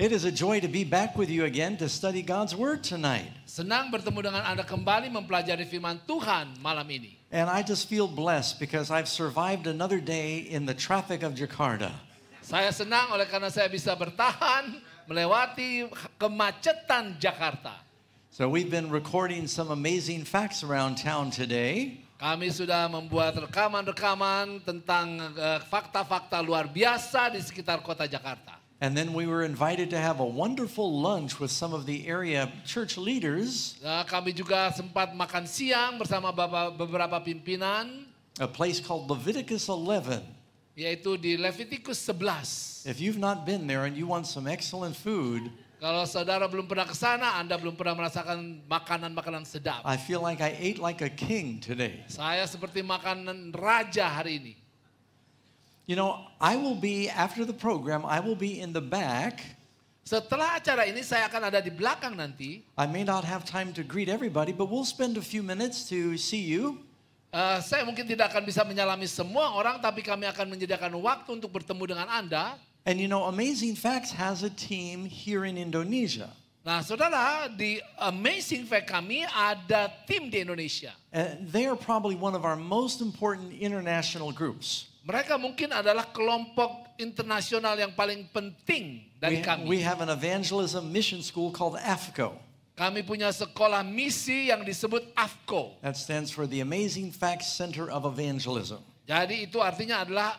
It is a joy to be back with you again to study God's Word tonight. Senang bertemu dengan Anda kembali mempelajari firman Tuhan malam ini. And I just feel blessed because I've survived another day in the traffic of Jakarta. Saya senang oleh karena saya bisa bertahan melewati kemacetan Jakarta. So we've been recording some amazing facts around town today. Kami sudah membuat rekaman-rekaman tentang fakta-fakta luar biasa di sekitar kota Jakarta. And then we were invited to have a wonderful lunch with some of the area church leaders. Kami juga sempat makan siang bersama beberapa pimpinan. A place called Leviticus 11. Yaitu di Levitikus 11. If you've not been there and you want some excellent food, kalau saudara belum pernah ke sana, Anda belum pernah merasakan makanan-makanan sedap. I feel like I ate like a king today. Saya seperti makanan raja hari ini. You know, I will be, after the program, I will be in the back. Setelah acara ini saya akan ada di belakang nanti. I may not have time to greet everybody, but we'll spend a few minutes to see you. Saya mungkin tidak akan bisa menyalami semua orang, tapi kami akan menyediakan waktu untuk bertemu dengan Anda. And you know, Amazing Facts has a team here in Indonesia. Nah, saudara, di Amazing Fact kami ada tim di Indonesia. They are probably one of our most important international groups. Mereka mungkin adalah kelompok internasional yang paling penting dari kami. We have an evangelism mission school called AFCO. Kami punya sekolah misi yang disebut AFCO. That stands for the Amazing Facts Center of Evangelism. Jadi itu artinya adalah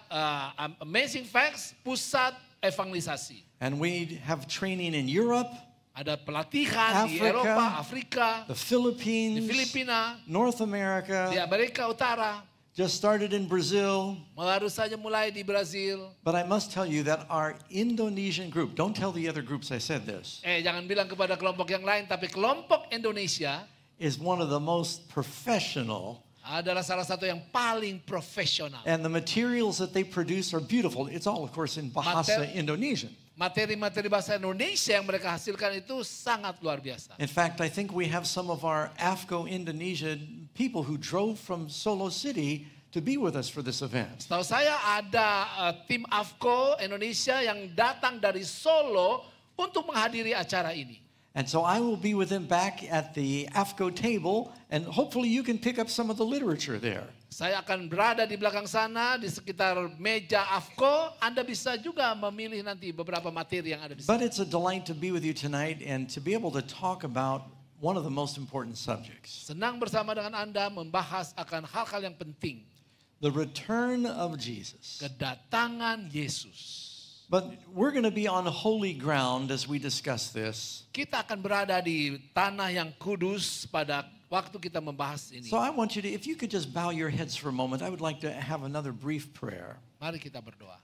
Amazing Facts, pusat evangelisasi. And we have training in Europe, ada pelatihan di Eropa, Afrika, the Philippines, di Filipina, North America, di Amerika Utara. Just started in Brazil. Baru saja mulai di Brazil. But I must tell you that our Indonesian group, don't tell the other groups I said this. Jangan bilang kepada kelompok yang lain, tapi kelompok Indonesia is one of the most professional. Adalah salah satu yang paling profesional. And the materials that they produce are beautiful. It's all of course in Bahasa Indonesian. Materi-materi bahasa Indonesia yang mereka hasilkan itu sangat luar biasa. In fact, I think we have some of our AFCO Indonesia people who drove from Solo City to be with us for this event. Setahu saya ada tim AFCO Indonesia yang datang dari Solo untuk menghadiri acara ini. And so I will be with them back at the AFCO table, and hopefully you can pick up some of the literature there. Saya akan berada di belakang sana di sekitar meja AFCO. Anda bisa juga memilih nanti beberapa materi yang ada di sana. But it's a delight to be with you tonight and to be able to talk about one of the most important subjects. Senang bersama dengan Anda membahas akan hal-hal yang penting. The return of Jesus. Kedatangan Yesus. But we're going to be on holy ground as we discuss this. Kita akan berada di tanah yang kudus pada waktu kita membahas ini. So I want you to, if you could just bow your heads for a moment, I would like to have another brief prayer. Mari kita berdoa.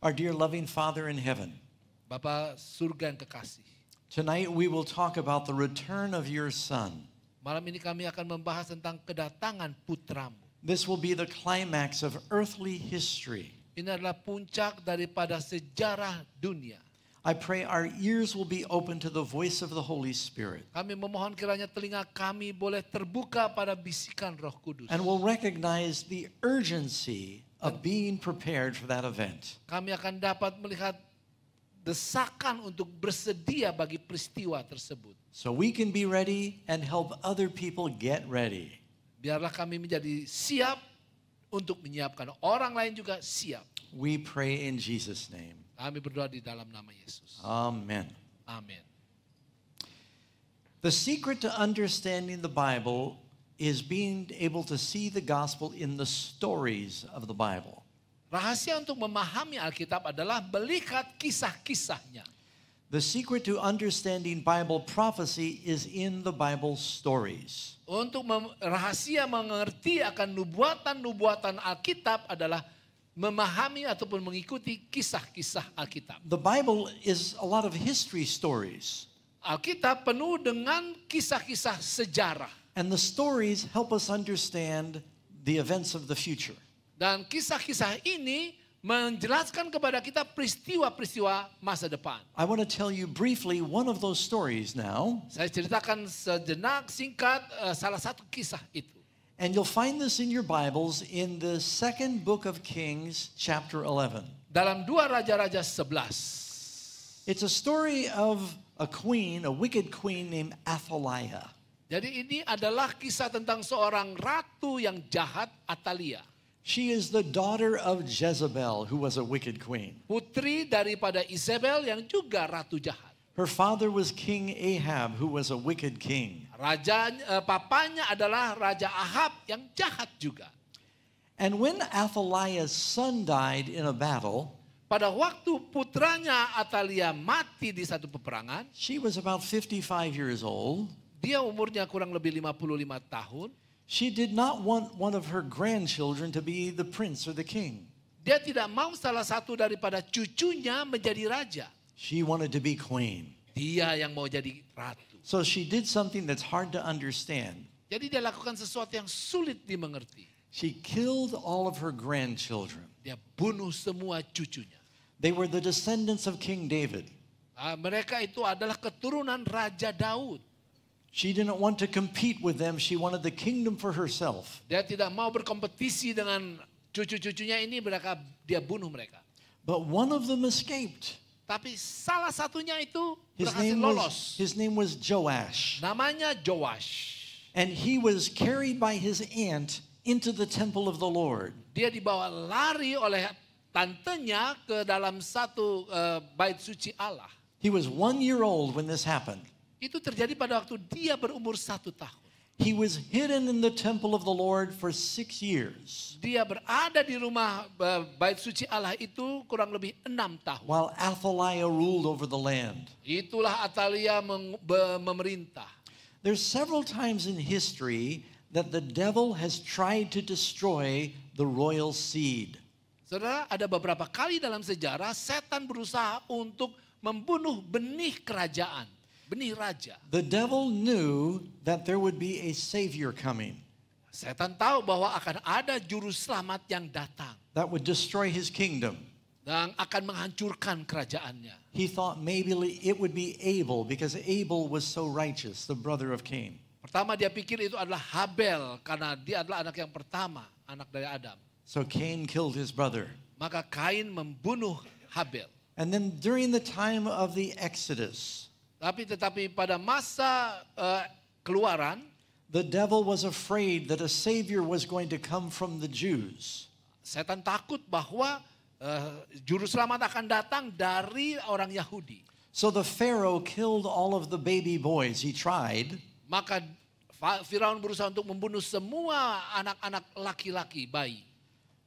Our dear loving Father in heaven. Bapa surga yang kekasih. Tonight we will talk about the return of your Son. Malam ini kami akan membahas tentang kedatangan putramu. This will be the climax of earthly history. Ini adalah puncak daripada sejarah dunia. I pray our ears will be open to the voice of the Holy Spirit. Kami memohon kiranya telinga kami boleh terbuka pada bisikan Roh Kudus. And we'll recognize the urgency of being prepared for that event. Kami akan dapat melihat desakan untuk bersedia bagi peristiwa tersebut. So we can be ready and help other people get ready. Biarlah kami menjadi siap untuk menyiapkan orang lain juga siap. We pray in Jesus' name. Kami berdoa di dalam nama Yesus. Amen. Amin. The secret to understanding the Bible is being able to see the gospel in the stories of the Bible. Rahasia untuk memahami Alkitab adalah melihat kisah-kisahnya. The secret to understanding Bible prophecy is in the Bible stories. Untuk rahasia mengerti akan nubuatan-nubuatan Alkitab adalah memahami ataupun mengikuti kisah-kisah Alkitab. The Bible is a lot of history stories. Alkitab penuh dengan kisah-kisah sejarah. And the stories help us understand the events of the future. Dan kisah-kisah ini menjelaskan kepada kita peristiwa-peristiwa masa depan. I want to tell you briefly one of those stories now. Saya ceritakan sejenak singkat salah satu kisah itu. And you'll find this in your Bibles in the second book of Kings, chapter 11. Dalam 2 Raja-Raja 11. It's a story of a queen, a wicked queen named Athaliah. Jadi ini adalah kisah tentang seorang ratu yang jahat, Atalia. She is the daughter of Jezebel, who was a wicked queen. Putri daripada Isabel yang juga ratu jahat. Her father was King Ahab, who was a wicked king. Papanya adalah Raja Ahab yang jahat juga. And when Athaliah's son died in a battle, Pada waktu putranya Atalia mati di satu peperangan, she was about 55 years old. dia umurnya kurang lebih 55 tahun. She did not want one of her grandchildren to be the prince or the king. Dia tidak mau salah satu daripada cucunya menjadi raja. She wanted to be queen. Dia yang mau jadi ratu. So she did something that's hard to understand. Jadi dia lakukan sesuatu yang sulit dimengerti. She killed all of her grandchildren. Dia bunuh semua cucunya. They were the descendants of King David. Mereka itu adalah keturunan Raja Daud. She didn't want to compete with them. She wanted the kingdom for herself. Dia tidak mau berkompetisi dengan cucu-cucunya ini, dia bunuh mereka. But one of them escaped. Tapi salah satunya itu His berhasil lolos. name was Joash. Namanya Joash. And he was carried by his aunt into the temple of the Lord. Dia dibawa lari oleh tantenya ke dalam satu bait suci Allah. He was 1 year old when this happened. Itu terjadi pada waktu dia berumur 1 tahun. He was hidden in the temple of the Lord for 6 years. Dia berada di rumah bait suci Allah itu kurang lebih 6 tahun. While Athaliah ruled over the land. Itulah Atalia memerintah. There's several times in history that the devil has tried to destroy the royal seed. Saudara, ada beberapa kali dalam sejarah setan berusaha untuk membunuh benih kerajaan, benih raja. The devil knew that there would be a savior coming Setan tahu bahwa akan ada juru selamat yang datang that would destroy his kingdom. dan akan menghancurkan kerajaannya. He thought maybe it would be Abel because Abel was so righteous, the brother of Cain. Pertama dia pikir itu adalah Habel karena dia adalah anak yang pertama, anak dari Adam. So Cain killed his brother. Maka Kain membunuh Habel. And then during the time of the Exodus, Tetapi pada masa keluaran, the devil was afraid that a savior was going to come from the Jews. setan takut bahwa juru selamat akan datang dari orang Yahudi. So the Pharaoh killed all of the baby boys. He tried. Maka Firaun berusaha untuk membunuh semua anak-anak laki-laki, bayi.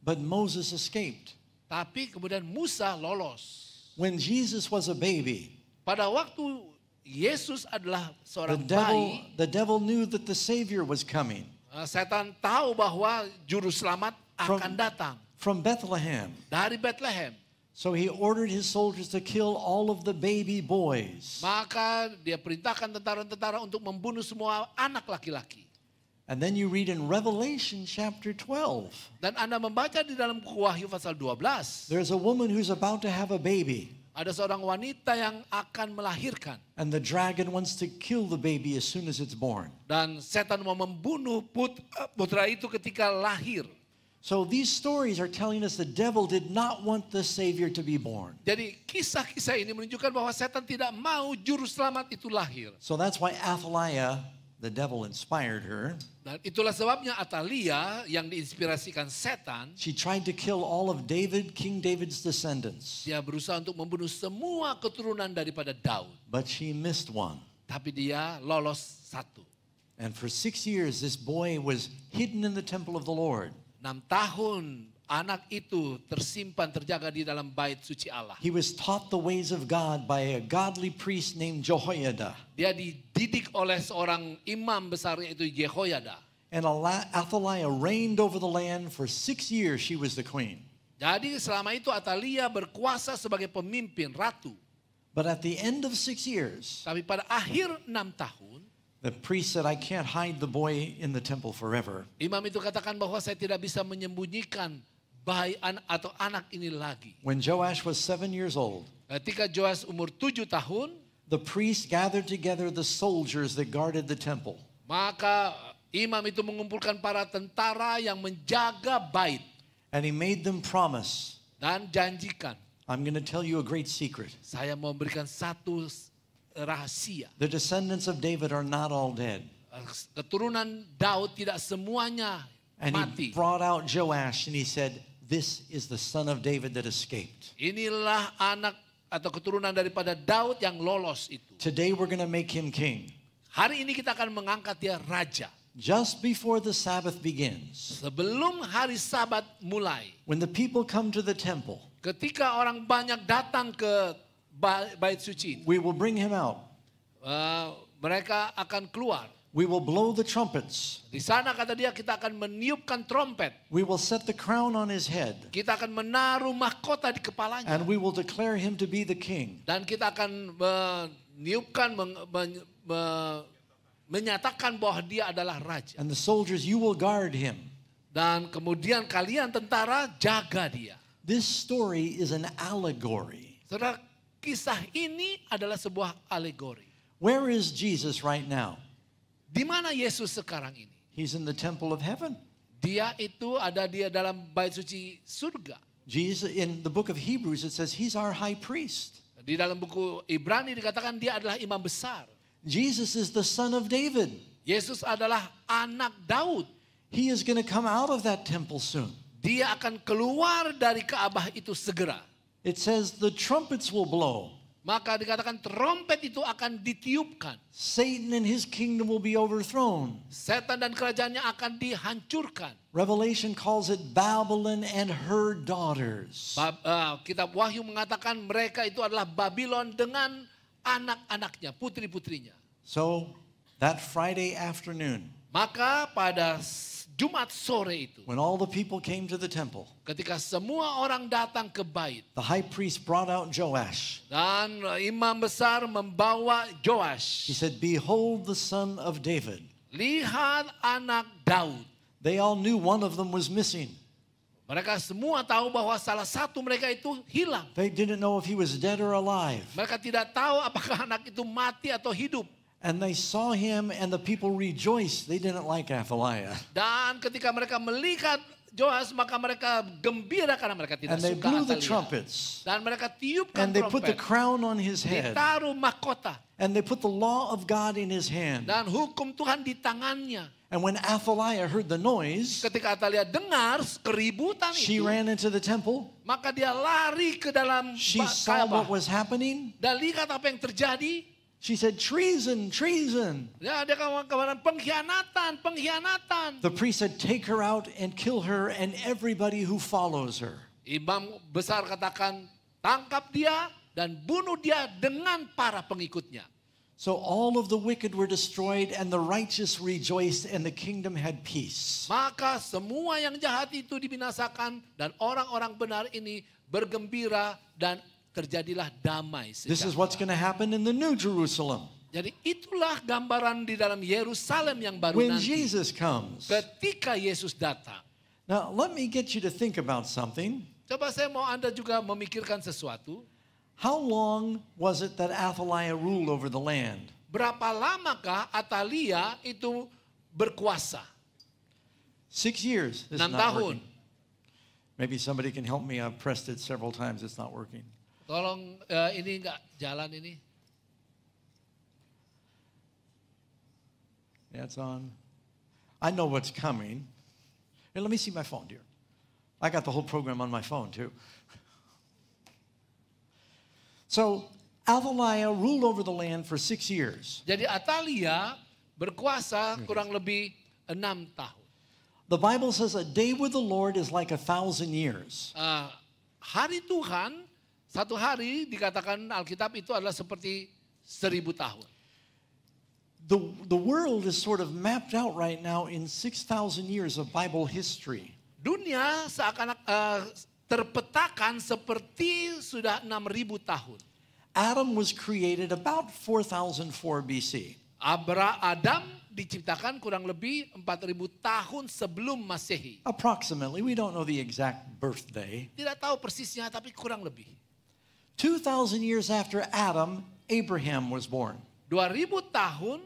But Moses escaped. Tapi kemudian Musa lolos. When Jesus was a baby, Pada waktu Yesus adalah seorang bayi, the devil knew that the Savior was coming setan tahu bahwa juru selamat akan datang from Bethlehem. dari Bethlehem. So he ordered his soldiers to kill all of the baby boys. Maka dia perintahkan tentara-tentara untuk membunuh semua anak laki-laki. And then you read in Revelation chapter 12. Dan Anda membaca di dalam buku Wahyu pasal 12. There's a woman who's about to have a baby. Ada seorang wanita yang akan melahirkan. And the dragon wants to kill the baby as soon as it's born. Dan setan mau membunuh putra itu ketika lahir. So these stories are telling us the devil did not want the Savior to be born. Jadi kisah-kisah ini menunjukkan bahwa setan tidak mau juru selamat itu lahir. So that's why Athaliah, the devil inspired her. Dan itulah sebabnya Atalia yang diinspirasikan setan, She tried to kill all of King David's descendants. dia berusaha untuk membunuh semua keturunan daripada Daud. But she missed one. Tapi dia lolos satu. And for 6 years, this boy was hidden in the temple of the Lord. 6 tahun anak itu tersimpan, terjaga di dalam bait suci Allah. He was taught the ways of God by a godly priest named Jehoiada. Dia dididik oleh seorang imam besar yaitu Jehoiada. And Athaliah reigned over the land for 6 years. She was the queen. Jadi selama itu Atalia berkuasa sebagai pemimpin, ratu. But at the end of 6 years, Tapi pada akhir 6 tahun, the priest said, I can't hide the boy in the temple forever. imam itu katakan bahwa saya tidak bisa menyembunyikan bayi atau anak ini lagi. When Joash was 7 years old, Ketika Joas umur 7 tahun, the priest gathered together the soldiers that guarded the temple. maka imam itu mengumpulkan para tentara yang menjaga bait And he made them promise, dan janjikan, I'm going to tell you a great secret. Saya mau memberikan satu rahasia. The descendants of David are not all dead. Keturunan Daud tidak semuanya And mati. he brought out Joash and he said, this is the son of David that escaped. Inilah anak atau keturunan daripada Daud yang lolos itu. Today we're going to make him king. Hari ini kita akan mengangkat dia raja. Just before the Sabbath begins, Sebelum hari Sabat mulai, when the people come to the temple, ketika orang banyak datang ke bait suci, we will bring him out. Mereka akan keluar. We will blow the trumpets. Di sana kata dia kita akan meniupkan trompet. We will set the crown on his head. Kita akan menaruh mahkota di kepalanya. And we will declare him to be the king. Dan kita akan meniupkan, menyatakan bahwa dia adalah raja. And the soldiers, you will guard him. Dan kemudian kalian tentara jaga dia. This story is an allegory. Saudara, kisah ini adalah sebuah alegori. Where is Jesus right now? Di mana Yesus sekarang ini? He's in the temple of heaven. Dia itu ada di dalam bait suci surga. Jesus, in the book of Hebrews, it says he's our high priest. Di dalam buku Ibrani dikatakan dia adalah imam besar. Jesus is the son of David. Yesus adalah anak Daud. He is going to come out of that temple soon. Dia akan keluar dari Ka'bah itu segera. It says the trumpets will blow. Maka dikatakan trompet itu akan ditiupkan. Satan and his kingdom will be overthrown. Setan dan kerajaannya akan dihancurkan. Revelation calls it Babylon and her daughters. Kitab Wahyu mengatakan mereka itu adalah Babylon dengan anak-anaknya, putri-putrinya. So that Friday afternoon, Maka pada Jumat sore itu, when all the people came to the temple, ketika semua orang datang ke bait, the high priest brought out Joash. dan imam besar membawa Joash. He said, behold the son of David. Lihat anak Daud. They all knew one of them was missing. Mereka semua tahu bahwa salah satu mereka itu hilang. They didn't know if he was dead or alive. Mereka tidak tahu apakah anak itu mati atau hidup. And they saw him and the people rejoiced. They didn't like Athaliah. Dan ketika mereka melihat Joash, maka mereka gembira karena mereka tidak And they suka blew the Atalia. trumpets. Dan mereka tiupkan And they put the trompet. crown on his head. Ditaruh mahkota. And they put the law of God in his hand. Dan hukum Tuhan di tangannya. And when Athaliah heard the noise, Ketika Atalia dengar keributan she itu, ran into the temple. maka dia lari ke dalam She saw Ka'bah. what was happening. Dan lihat apa yang terjadi. She said, treason, treason. Ya, dia kemarin pengkhianatan. The priest said, take her out and kill her and everybody who follows her. Imam besar katakan, tangkap dia dan bunuh dia dengan para pengikutnya. So all of the wicked were destroyed and the righteous rejoiced and the kingdom had peace. Maka semua yang jahat itu dibinasakan dan orang-orang benar ini bergembira dan terjadilah damai This is sejahtera. what's going to happen in the New Jerusalem. Jadi itulah gambaran di dalam Yerusalem yang baru When nanti. Jesus comes. Ketika Yesus datang. Now, let me get you to think about something. Coba saya mau Anda juga memikirkan sesuatu. How long was it that Athaliah ruled over the land? Berapa lamakah Atalia itu berkuasa? 6 years. It's 6 not tahun. working. Maybe somebody can help me. I've pressed it several times. It's not working. Tolong ini enggak jalan ini. Yeah, it's on. I know what's coming. Hey, let me see my phone, dear. I got the whole program on my phone, too. So, Athaliah ruled over the land for 6 years. Jadi Atalia berkuasa kurang lebih 6 tahun. The Bible says a day with the Lord is like 1,000 years. Hari Tuhan, satu hari dikatakan Alkitab itu adalah seperti 1000 tahun. The world is sort of mapped out right now in 6,000 years of Bible history. Dunia seakan terpetakan seperti sudah 6000 tahun. Adam was created about 4004 BC. Adam diciptakan kurang lebih 4000 tahun sebelum Masehi. Approximately, we don't know the exact birthday. Tidak tahu persisnya tapi kurang lebih. 2,000 years after Adam, Abraham was born. 2000 tahun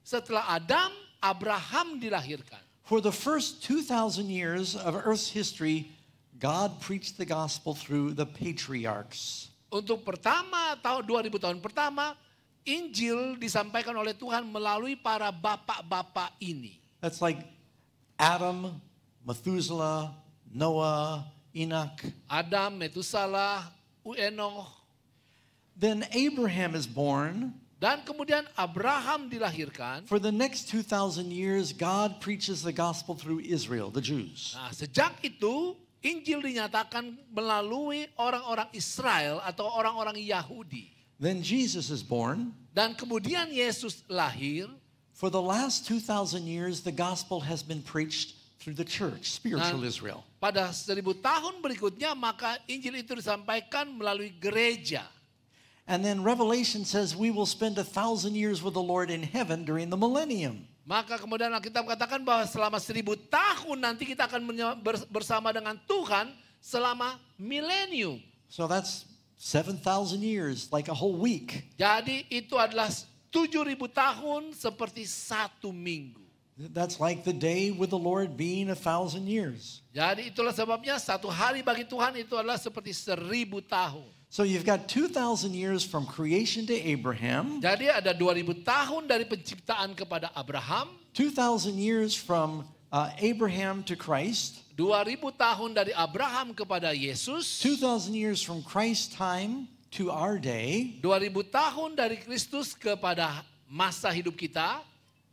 setelah Adam, Abraham dilahirkan. For the first 2,000 years of Earth's history, God preached the gospel through the patriarchs. Untuk pertama, tahun 2000 tahun pertama, Injil disampaikan oleh Tuhan melalui para bapak-bapak ini. That's like Adam, Methuselah, Noah, Enoch. Adam, Metusalah, Enoch. Then Abraham is born. Dan kemudian Abraham dilahirkan. For the next 2,000 years, God preaches the gospel through Israel, the Jews. Nah, sejak itu Injil dinyatakan melalui orang-orang Israel atau orang-orang Yahudi. Then Jesus is born. Dan kemudian Yesus lahir. For the last 2,000 years, the gospel has been preached through the church, spiritual Israel. Pada 1000 tahun berikutnya maka Injil itu disampaikan melalui gereja. And then Revelation says we will spend 1,000 years with the Lord in heaven during the millennium. Maka kemudian Alkitab katakan bahwa selama 1000 tahun nanti kita akan bersama dengan Tuhan selama milenium. So that's 7,000 years, like a whole week. Jadi itu adalah 7.000 tahun seperti satu minggu. That's like the day with the Lord being 1,000 years. Jadi itulah sebabnya satu hari bagi Tuhan itu adalah seperti 1000 tahun. So you've got 2,000 years from creation to Abraham. Jadi ada 2000 tahun dari penciptaan kepada Abraham. 2,000 years from Abraham to Christ. 2000 tahun dari Abraham kepada Yesus. 2,000 years from Christ's time to our day. 2000 tahun dari Kristus kepada masa hidup kita.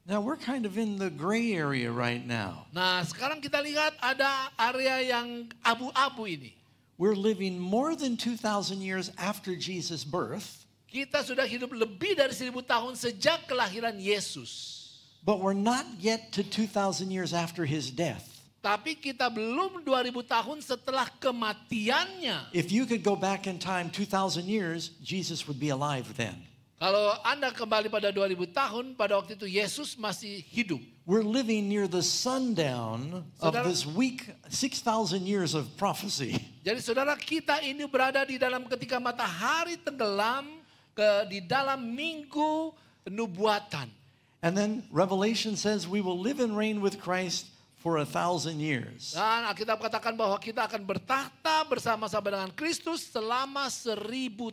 Now we're kind of in the gray area right now. Nah, sekarang kita lihat ada area yang abu-abu ini. We're living more than 2,000 years after Jesus' birth. Kita sudah hidup lebih dari 1000 tahun sejak kelahiran Yesus. But we're not yet to 2,000 years after his death. Tapi kita belum 2000 tahun setelah kematiannya. If you could go back in time 2,000 years, Jesus would be alive then. Kalau Anda kembali pada 2000 tahun, pada waktu itu Yesus masih hidup. We're living near the sundown of this week, 6,000 years of prophecy. Jadi saudara, kita ini berada di dalam ketika matahari tenggelam di dalam minggu nubuatan. And then Revelation says we will live and reign with Christ for 1,000 years. Dan Alkitab katakan bahwa kita akan bertahta bersama-sama dengan Kristus selama 1000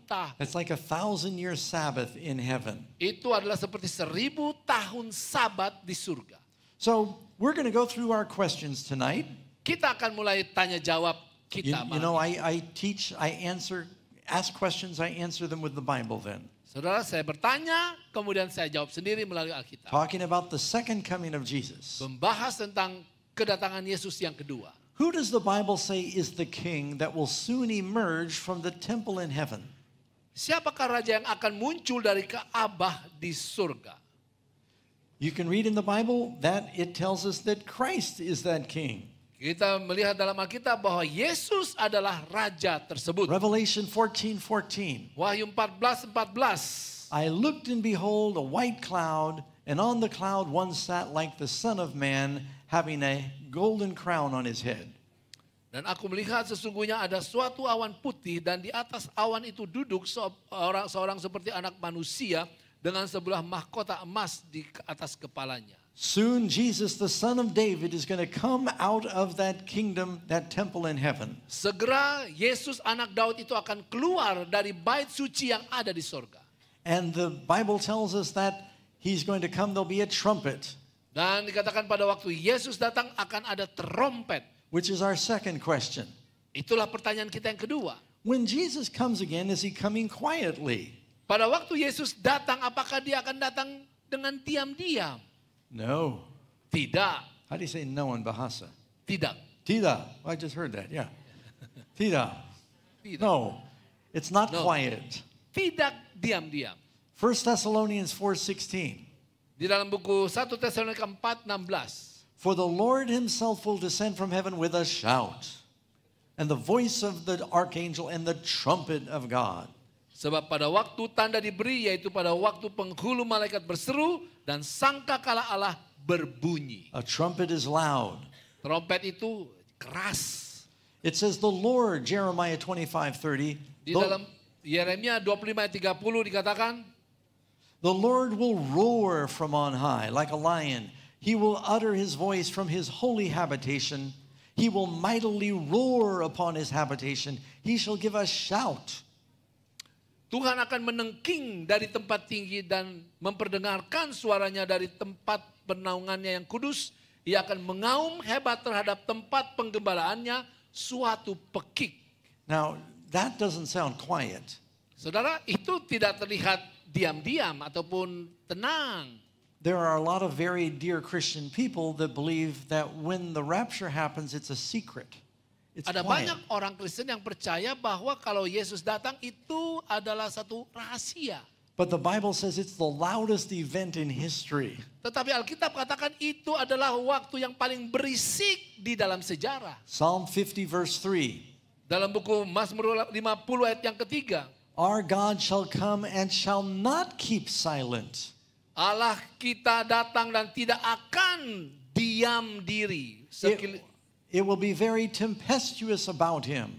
tahun. It's like 1,000-year Sabbath in heaven. Itu adalah seperti 1000 tahun Sabat di surga. So we're going to go through our questions tonight. Kita akan mulai tanya jawab kita. You know, I teach, ask questions, I answer them with the Bible then. Saudara, saya bertanya, kemudian saya jawab sendiri melalui Alkitab. Talking about the second coming of Jesus. Membahas tentang kedatangan Yesus yang kedua. Who does the Bible say is the king that will soon emerge from the temple in heaven? Siapakah raja yang akan muncul dari Ka'bah di surga? You can read in the Bible that it tells us that Christ is that king. Kita melihat dalam Alkitab bahwa Yesus adalah raja tersebut. Revelation 14:14. Wahyu 14:14. I looked and behold a white cloud, and on the cloud one sat like the Son of Man, having a golden crown on his head. Dan aku melihat sesungguhnya ada suatu awan putih dan di atas awan itu duduk seorang seperti anak manusia dengan sebelah mahkota emas di atas kepalanya. Soon Jesus, the son of David, is going to come out of that kingdom, that temple in heaven. Segera Yesus anak Daud itu akan keluar dari bait suci yang ada di surga. And the Bible tells us that he's going to come, there'll be a trumpet. Dan dikatakan pada waktu Yesus datang akan ada trompet. Which is our second question. Itulah pertanyaan kita yang kedua. When Jesus comes again, is he coming quietly? Pada waktu Yesus datang, apakah dia akan datang dengan diam-diam? No. Tidak. How do you say no in Bahasa? Tidak. Tida. I just heard that, yeah. Tida. Tidak. No, it's not No. quiet. Tidak diam-diam. 1 Thessalonians 4:16. Di dalam buku 1 Tesalonika 4:16. For the Lord himself will descend from heaven with a shout, and the voice of the archangel, and the trumpet of God. Sebab pada waktu tanda diberi, yaitu pada waktu penghulu malaikat berseru, dan sangkakala Allah berbunyi. A trumpet is loud. Trompet itu keras. It says the Lord, Jeremiah 25:30. Di dalam Yeremia 25:30 dikatakan, The Lord will roar from on high like a lion. He will utter his voice from his holy habitation. He will mightily roar upon his habitation. He shall give a shout. Tuhan akan menengking dari tempat tinggi dan memperdengarkan suaranya dari tempat pernaungannya yang kudus. Ia akan mengaum hebat terhadap tempat penggembalaannya, suatu pekik. Now, that doesn't sound quiet. Saudara, itu tidak terlihat diam-diam ataupun tenang. There are a lot of very dear Christian people that believe that when the rapture happens, it's a secret. It's Ada quiet. banyak orang Kristen yang percaya bahwa kalau Yesus datang itu adalah satu rahasia. But the Bible says it's the loudest event in history. Tetapi Alkitab katakan itu adalah waktu yang paling berisik di dalam sejarah. Psalm 50 verse 3. Dalam buku Mazmur 50 ayat yang ketiga. Our God shall come and shall not keep silent. Allah kita datang dan tidak akan diam diri. It will be very tempestuous about him.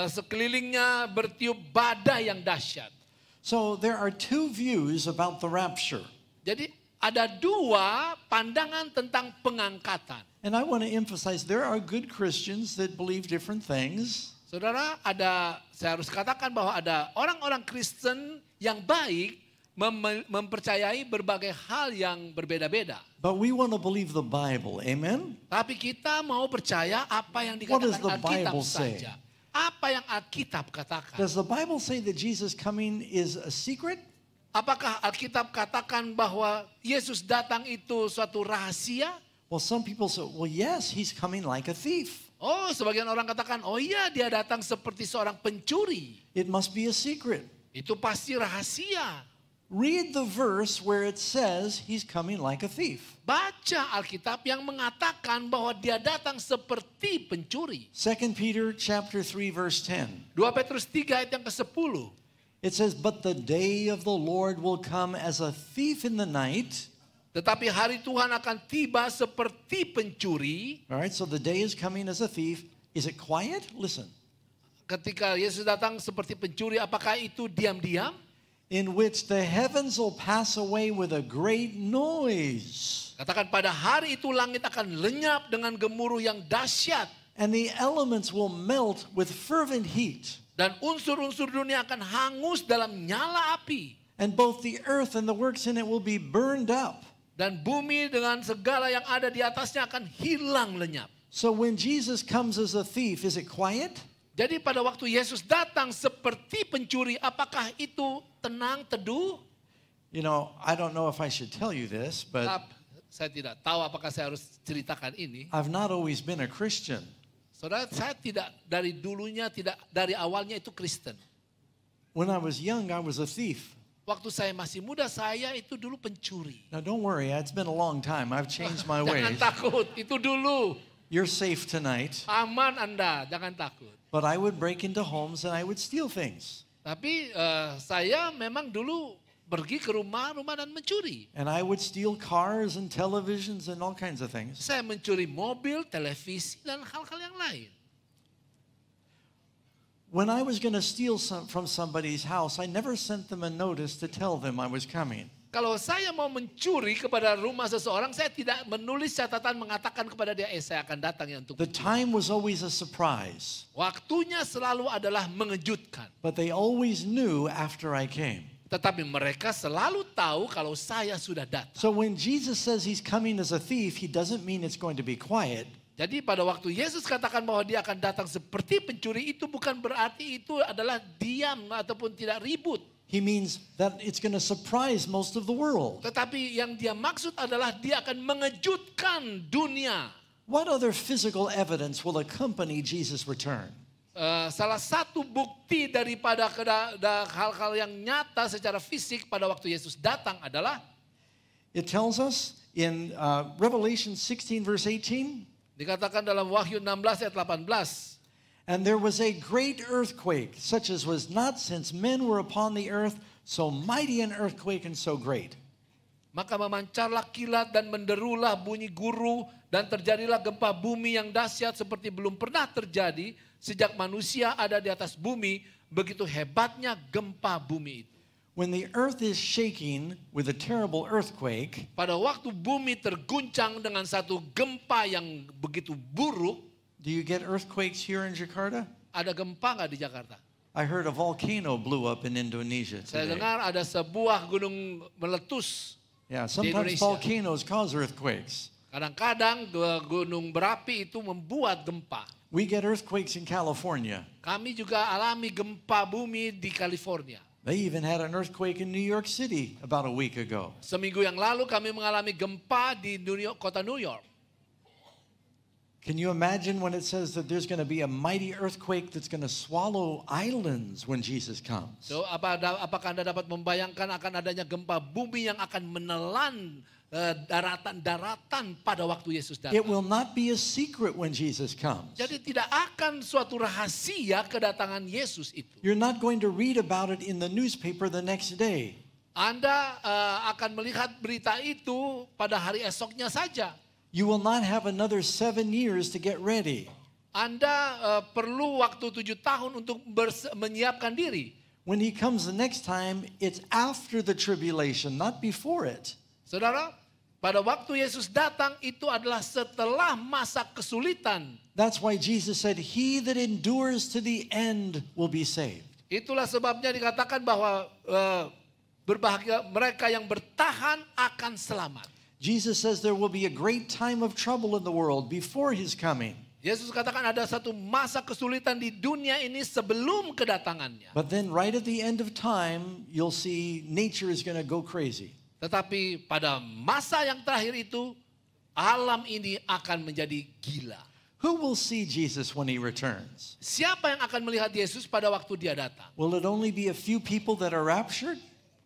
Sekelilingnya bertiup badai yang dahsyat. So there are two views about the rapture. Jadi ada dua pandangan tentang pengangkatan. And I want to emphasize there are good Christians that believe different things. Saudara, saya harus katakan bahwa ada orang-orang Kristen yang baik mempercayai berbagai hal yang berbeda-beda. But we want to believe the Bible. Amen? Tapi kita mau percaya apa yang What does dikatakan the Alkitab Bible say? saja. Apa yang Alkitab katakan? Does the Bible say that Jesus coming is a secret? Apakah Alkitab katakan bahwa Yesus datang itu suatu rahasia? Well, some people say, well, yes, he's coming like a thief. Oh, sebagian orang katakan, oh iya dia datang seperti seorang pencuri. It must be a secret. Itu pasti rahasia. Read the verse where it says he's coming like a thief. Baca Alkitab yang mengatakan bahwa dia datang seperti pencuri. 2 Peter chapter 3 verse 10. 2 Petrus 3 ayat yang ke-10. It says, but the day of the Lord will come as a thief in the night. Tetapi hari Tuhan akan tiba seperti pencuri. All right, so the day is coming as a thief. Is it quiet? Listen. Ketika Yesus datang seperti pencuri, apakah itu diam-diam? In which the heavens will pass away with a great noise. Katakan pada hari itu langit akan lenyap dengan gemuruh yang dahsyat. And the elements will melt with fervent heat. Dan unsur-unsur dunia akan hangus dalam nyala api. And both the earth and the works in it will be burned up. Dan bumi dengan segala yang ada di atasnya akan hilang lenyap. So when Jesus comes as a thief, is it quiet? Jadi pada waktu Yesus datang seperti pencuri, apakah itu tenang, teduh? You know, I don't know if I should tell you this, but Saya tidak tahu apakah saya harus ceritakan ini. I've not always been a Christian. Saudara, saya tidak dari dulunya, tidak dari awalnya itu Kristen. When I was young, I was a thief. Waktu saya masih muda, saya itu dulu pencuri. Now don't worry, it's been a long time. I've changed my Jangan ways. takut, itu dulu. You're safe tonight. Aman Anda, jangan takut. But I would break into homes and I would steal things. Tapi saya memang dulu pergi ke rumah-rumah dan mencuri. And I would steal cars and televisions and all kinds of things. Saya mencuri mobil, televisi, dan hal-hal yang lain. When I was going to steal from somebody's house, I never sent them a notice to tell them I was coming. Kalau saya mau mencuri kepada rumah seseorang, saya tidak menulis catatan mengatakan kepada dia, saya akan datang ya untuk The time was always a surprise, waktunya selalu adalah mengejutkan. but they always knew after I came. Tetapi mereka selalu tahu kalau saya sudah datang. So when Jesus says he's coming as a thief, he doesn't mean it's going to be quiet. Jadi pada waktu Yesus katakan bahwa dia akan datang seperti pencuri, itu bukan berarti itu adalah diam ataupun tidak ribut. He means that it's going to surprise most of the world. Tetapi yang dia maksud adalah dia akan mengejutkan dunia. What other physical evidence will accompany Jesus' return? Salah satu bukti daripada hal-hal yang nyata secara fisik pada waktu Yesus datang adalah It tells us in Revelation 16 verse 18, dikatakan dalam Wahyu 16 ayat 18. and there was a great earthquake, such as was not since men were upon the earth, so mighty an earthquake and so great. Maka memancarlah kilat dan menderulah bunyi guru dan terjadilah gempa bumi yang dahsyat seperti belum pernah terjadi sejak manusia ada di atas bumi, begitu hebatnya gempa bumi itu. When the earth is shaking with a terrible earthquake, Pada waktu bumi terguncang dengan satu gempa yang begitu buruk, Do you get earthquakes here in Jakarta? Ada gempa nggak di Jakarta? I heard a volcano blew up in Indonesia Saya today. dengar ada sebuah gunung meletus. Yeah, sometimes Indonesia. volcanoes cause earthquakes. Kadang-kadang gunung berapi itu membuat gempa. We get earthquakes in California. Kami juga alami gempa bumi di California. They even had an earthquake in New York City about a week ago. Seminggu yang lalu kami mengalami gempa di kota New York. Can you imagine when it says that there's going to be a mighty earthquake that's going to swallow islands when Jesus comes? So, apakah Anda dapat membayangkan akan adanya gempa bumi yang akan menelan daratan-daratan pada waktu Yesus It datang? will not be a secret when Jesus comes. Jadi tidak akan suatu rahasia kedatangan Yesus itu. You're not going to read about it in the newspaper the next day. Anda akan melihat berita itu pada hari esoknya saja. You will not have another 7 years to get ready. Anda perlu waktu 7 tahun untuk menyiapkan diri. When he comes the next time, it's after the tribulation, not before it. Saudara, pada waktu Yesus datang itu adalah setelah masa kesulitan. That's why Jesus said, he that endures to the end will be saved. Itulah sebabnya dikatakan bahwa berbahagia mereka yang bertahan akan selamat. Jesus says there will be a great time of trouble in the world before his coming. Yesus katakan ada satu masa kesulitan di dunia ini sebelum kedatangannya. But then right at the end of time, you'll see nature is going to go crazy. Tetapi pada masa yang terakhir itu, alam ini akan menjadi gila. Who will see Jesus when he returns? Siapa yang akan melihat Yesus pada waktu dia datang? Will it only be a few people that are raptured?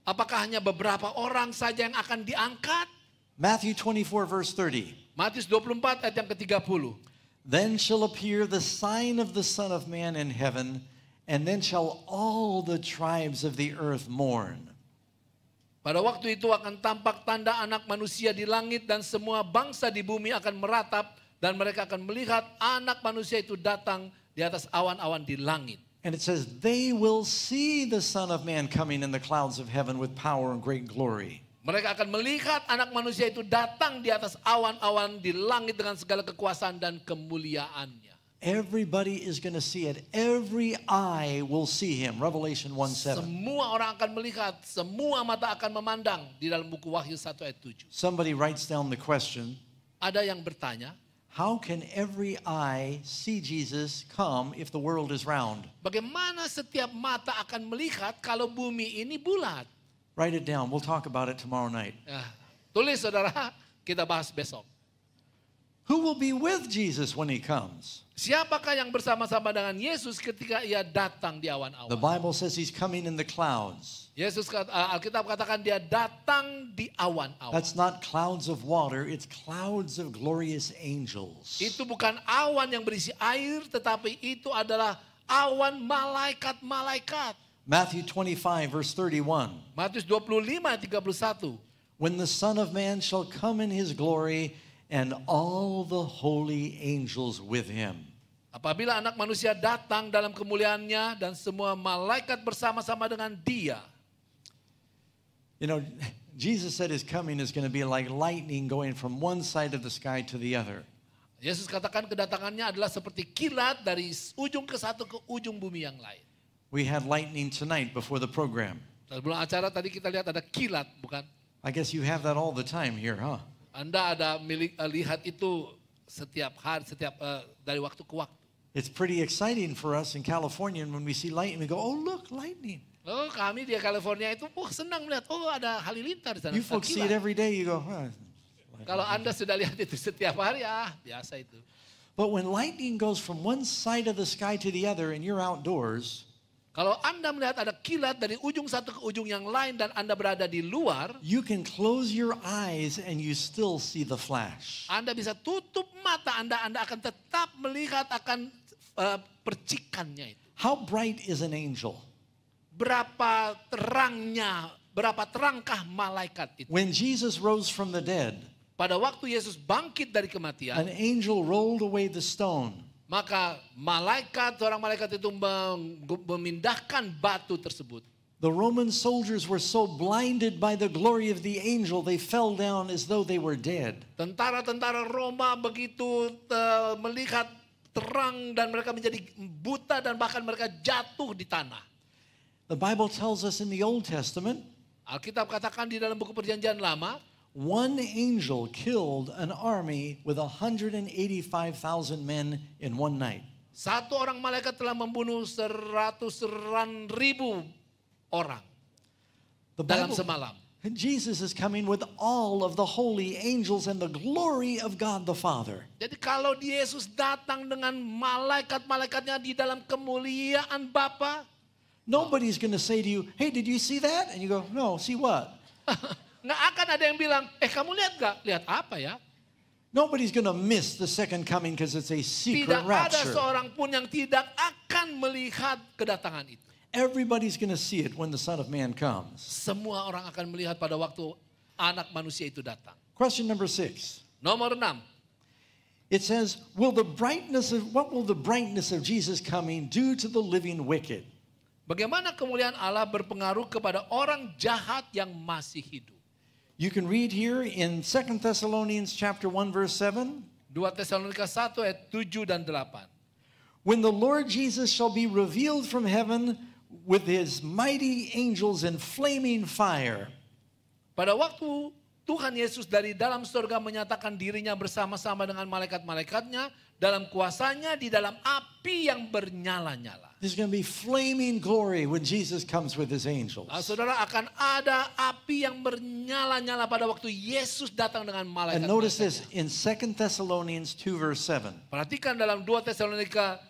Apakah hanya beberapa orang saja yang akan diangkat? Matthew 24 verse 30. Matius 24 ayat yang ke-30. Then shall appear the sign of the Son of Man in heaven, and then shall all the tribes of the earth mourn. Pada waktu itu akan tampak tanda anak manusia di langit dan semua bangsa di bumi akan meratap dan mereka akan melihat anak manusia itu datang di atas awan-awan di langit. And it says, they will see the Son of Man coming in the clouds of heaven with power and great glory. Mereka akan melihat anak manusia itu datang di atas awan-awan di langit dengan segala kekuasaan dan kemuliaannya. Everybody is going to see it. Every eye will see him. Revelation 1:7. Semua orang akan melihat, semua mata akan memandang di dalam buku Wahyu 1 ayat 7. Somebody writes down the question, Ada yang bertanya, how can every eye see Jesus come if the world is round? bagaimana setiap mata akan melihat kalau bumi ini bulat? Write it down. We'll talk about it tomorrow night. Tulis saudara, kita bahas besok. Who will be with Jesus when he comes? Siapakah yang bersama-sama dengan Yesus ketika ia datang di The awan-awan? Bible says he's coming in the clouds. Alkitab katakan dia datang di awan-awan. That's not clouds of water, it's clouds of glorious angels. Itu bukan awan yang berisi air, tetapi itu adalah awan malaikat-malaikat. Matthew 25 verse 31. Matius 25 ayat 31. When the Son of Man shall come in his glory and all the holy angels with him. Apabila anak manusia datang dalam kemuliaannya dan semua malaikat bersama-sama dengan dia. You know, Jesus said his coming is going to be like lightning going from one side of the sky to the other. Yesus katakan kedatangannya adalah seperti kilat dari ujung ke satu ke ujung bumi yang lain. We had lightning tonight before the program. Sebelum acara tadi kita lihat ada kilat, bukan? I guess you have that all the time here, huh? Anda ada lihat itu setiap hari, dari waktu ke waktu. It's pretty exciting for us in California, and when we see lightning, we go, "Oh, look, lightning!" Oh, kami di California itu senang melihat, ada halilintar di sana. You folks see it every day. You go, "Huh." Kalau Anda sudah lihat itu setiap hari, biasa itu. But when lightning goes from one side of the sky to the other, and you're outdoors, kalau Anda melihat ada kilat dari ujung satu ke ujung yang lain dan Anda berada di luar, you can close your eyes and you still see the flash. Anda bisa tutup mata Anda akan tetap melihat akan percikannya itu. How bright is an angel? Berapa terangkah malaikat itu. When Jesus rose from the dead, Pada waktu Yesus bangkit dari kematian, an angel rolled away the stone. maka seorang malaikat itu memindahkan batu tersebut. The Roman soldiers were so blinded by the glory of the angel, they fell down as though they were dead. Tentara-tentara Roma begitu melihat terang dan mereka menjadi buta dan bahkan mereka jatuh di tanah. The Bible tells us in the Old Testament, Alkitab katakan di dalam buku Perjanjian Lama, one angel killed an army with 185,000 men in one night. satu orang malaikat telah membunuh 100.000 orang The dalam Bible, semalam. Jesus is coming with all of the holy angels and the glory of God the Father. Jadi kalau Yesus datang dengan malaikat-malaikatnya di dalam kemuliaan Bapa, Nobody's going to say to you, hey, did you see that? And you go, no, see what? nggak akan ada yang bilang, kamu lihat gak? Lihat apa ya? Nobody's going to miss the second coming because it's a secret Tidak ada rapture. seorang pun yang tidak akan melihat kedatangan itu. Everybody's going to see it when the Son of Man comes. Semua orang akan melihat pada waktu anak manusia itu datang. Question number 6. Nomor 6. It says, what will the brightness of Jesus coming do to the living wicked? Bagaimana kemuliaan Allah berpengaruh kepada orang jahat yang masih hidup? You can read here in 2 Thessalonians chapter 1 verse 7. 2 Tesalonika 1 ayat 7 dan 8. When the Lord Jesus shall be revealed from heaven with his mighty angels in flaming fire. Pada waktu Tuhan Yesus dari dalam surga menyatakan dirinya bersama-sama dengan malaikat-malaikatnya dalam kuasanya di dalam api yang bernyala-nyala. There's going to be flaming glory when Jesus comes with his angels. Saudara, akan ada api yang bernyala-nyala pada waktu Yesus datang dengan And notice malaikat-malaikatnya. this in 2 Thessalonians 2 verse 7. Perhatikan dalam 2 Tesalonika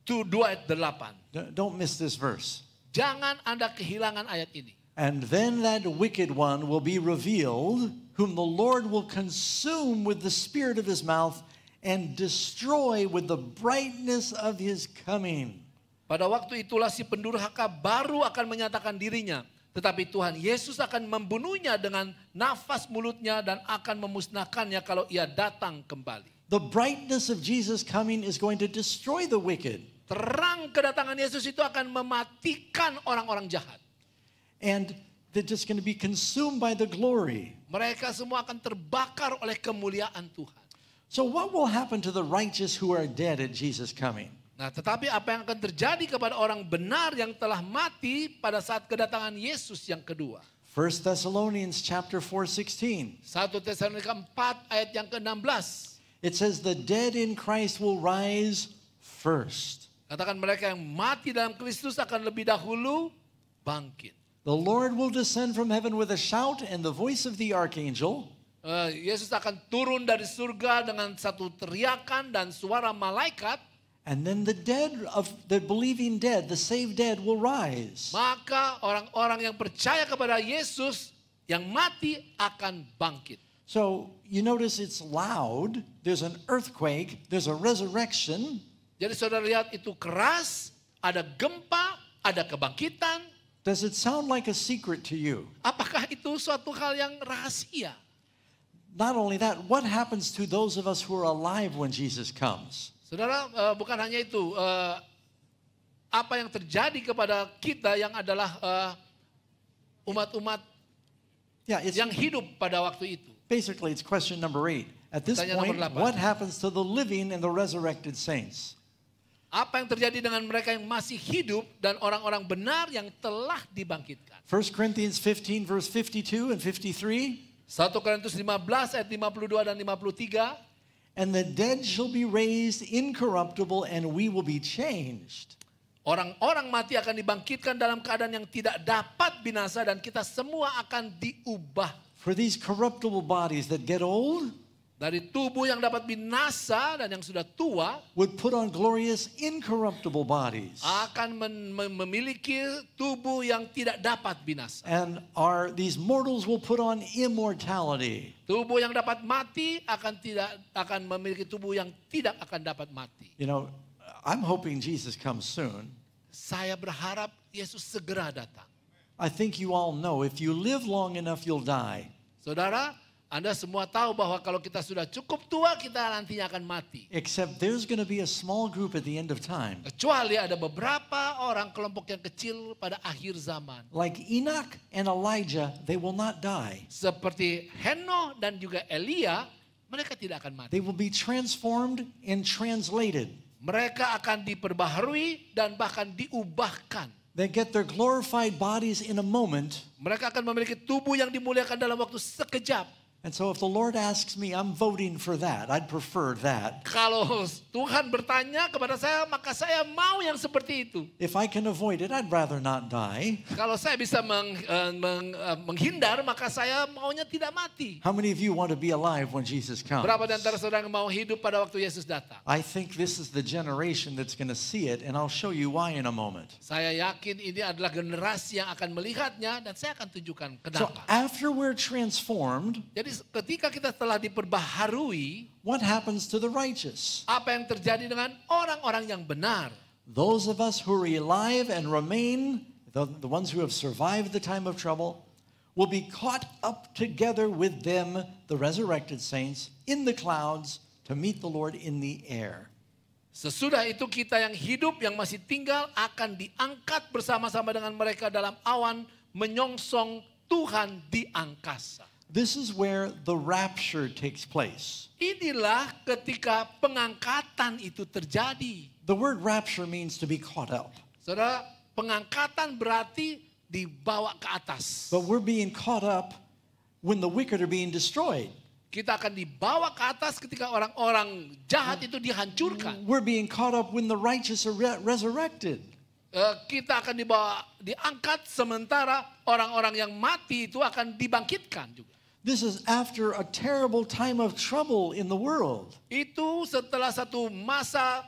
2 ayat 8. Don't miss this verse. Jangan Anda kehilangan ayat ini. And then that wicked one will be revealed, whom the Lord will consume with the spirit of his mouth and destroy with the brightness of his coming. Pada waktu itulah si pendurhaka baru akan menyatakan dirinya. Tetapi Tuhan Yesus akan membunuhnya dengan nafas mulutnya dan akan memusnahkannya kalau ia datang kembali. The brightness of Jesus coming is going to destroy the wicked. Terang kedatangan Yesus itu akan mematikan orang-orang jahat. And they're just going to be consumed by the glory. Mereka semua akan terbakar oleh kemuliaan Tuhan. So what will happen to the righteous who are dead at Jesus coming? Nah, tetapi apa yang akan terjadi kepada orang benar yang telah mati pada saat kedatangan Yesus yang kedua? 1 Thessalonians chapter 4:16. 1 Tesalonika 4 ayat yang ke-16. It says the dead in Christ will rise first. Katakan mereka yang mati dalam Kristus akan lebih dahulu bangkit. The Lord will descend from heaven with a shout and the voice of the archangel. Yesus akan turun dari surga dengan satu teriakan dan suara malaikat. And then the believing dead, the saved dead will rise. Maka orang-orang yang percaya kepada Yesus yang mati akan bangkit. So you notice it's loud, there's an earthquake, there's a resurrection. Jadi saudara lihat itu keras, ada gempa, ada kebangkitan. Does it sound like a secret to you? Apakah itu suatu hal yang rahasia? Not only that, what happens to those of us who are alive when Jesus comes? Saudara, bukan hanya itu. Apa yang terjadi kepada kita yang adalah umat-umat yang hidup pada waktu itu? Basically, it's question number 8. At this Pertanyaan point, nomor 8. what happens to the living and the resurrected saints? Apa yang terjadi dengan mereka yang masih hidup dan orang-orang benar yang telah dibangkitkan? 1 Corinthians 15 verse 52 and 53. 1 Korintus 15 ayat 52 dan 53. And the dead shall be raised incorruptible and we will be changed. Orang-orang mati akan dibangkitkan dalam keadaan yang tidak dapat binasa dan kita semua akan diubah. For these corruptible bodies that get old Dari tubuh yang dapat binasa dan yang sudah tua would put on glorious incorruptible bodies. akan memiliki tubuh yang tidak dapat binasa. And these mortals will put on immortality. Tubuh yang dapat mati akan memiliki tubuh yang tidak akan dapat mati. You know, I'm hoping Jesus comes soon. Saya berharap Yesus segera datang. I think you all know if you live long enough you'll die. Saudara, Anda semua tahu bahwa kalau kita sudah cukup tua, kita nantinya akan mati. Except there's going to be a small group at the end of time. Kecuali ada beberapa orang kelompok yang kecil pada akhir zaman. Like Enoch and Elijah, they will not die. Seperti Henokh dan juga Elia, mereka tidak akan mati. They will be transformed and translated. Mereka akan diperbaharui dan bahkan diubahkan. They get their glorified bodies in a moment. Mereka akan memiliki tubuh yang dimuliakan dalam waktu sekejap. And so if the Lord asks me, I'm voting for that. I'd prefer that. Kalau Tuhan bertanya kepada saya, maka saya mau yang seperti itu. If I can avoid it, I'd rather not die. Kalau saya bisa menghindar, maka saya maunya tidak mati. How many of you want to be alive when Jesus comes? Berapa di antara saudara yang mau hidup pada waktu Yesus datang? I think this is the generation that's going to see it, and I'll show you why in a moment. Saya yakin ini adalah generasi yang akan melihatnya dan saya akan tunjukkan So kenapa. after we're transformed, Jadi ketika kita telah diperbaharui, what happens to the righteous? apa yang terjadi dengan orang-orang yang benar? Those of us who are alive and remain, the ones who have survived the time of trouble, will be caught up together with them, the resurrected saints, in the clouds to meet the Lord in the air. Sesudah itu kita yang hidup, yang masih tinggal akan diangkat bersama-sama dengan mereka dalam awan menyongsong Tuhan di angkasa. This is where the rapture takes place. Inilah ketika pengangkatan itu terjadi. The word rapture means to be caught up. Saudara, pengangkatan berarti dibawa ke atas. But we're being caught up when the wicked are being destroyed. Kita akan dibawa ke atas ketika orang-orang jahat itu dihancurkan. We're being caught up when the righteous are resurrected. Kita akan diangkat sementara orang-orang yang mati itu akan dibangkitkan juga. This is after a terrible time of trouble in the world. Itu setelah satu masa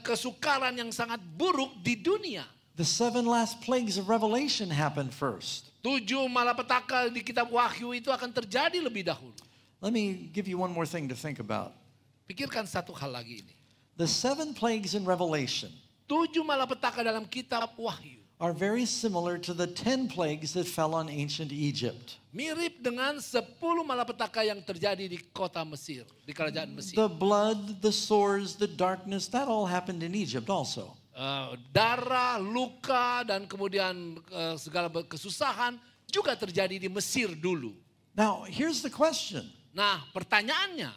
kesukaran yang sangat buruk di dunia. The 7 last plagues of Revelation happened first. 7 malapetaka di kitab Wahyu itu akan terjadi lebih dahulu. Let me give you one more thing to think about. Pikirkan satu hal lagi ini. The 7 plagues in Revelation 7 malapetaka dalam kitab Wahyu are very similar to the 10 plagues that fell on ancient Egypt. mirip dengan 10 malapetaka yang terjadi di kota Mesir, di kerajaan Mesir. The blood, the swords, the darkness, that all happened in Egypt also. Darah, luka, dan kemudian segala kesusahan juga terjadi di Mesir dulu. Now, here's the question. Nah, pertanyaannya,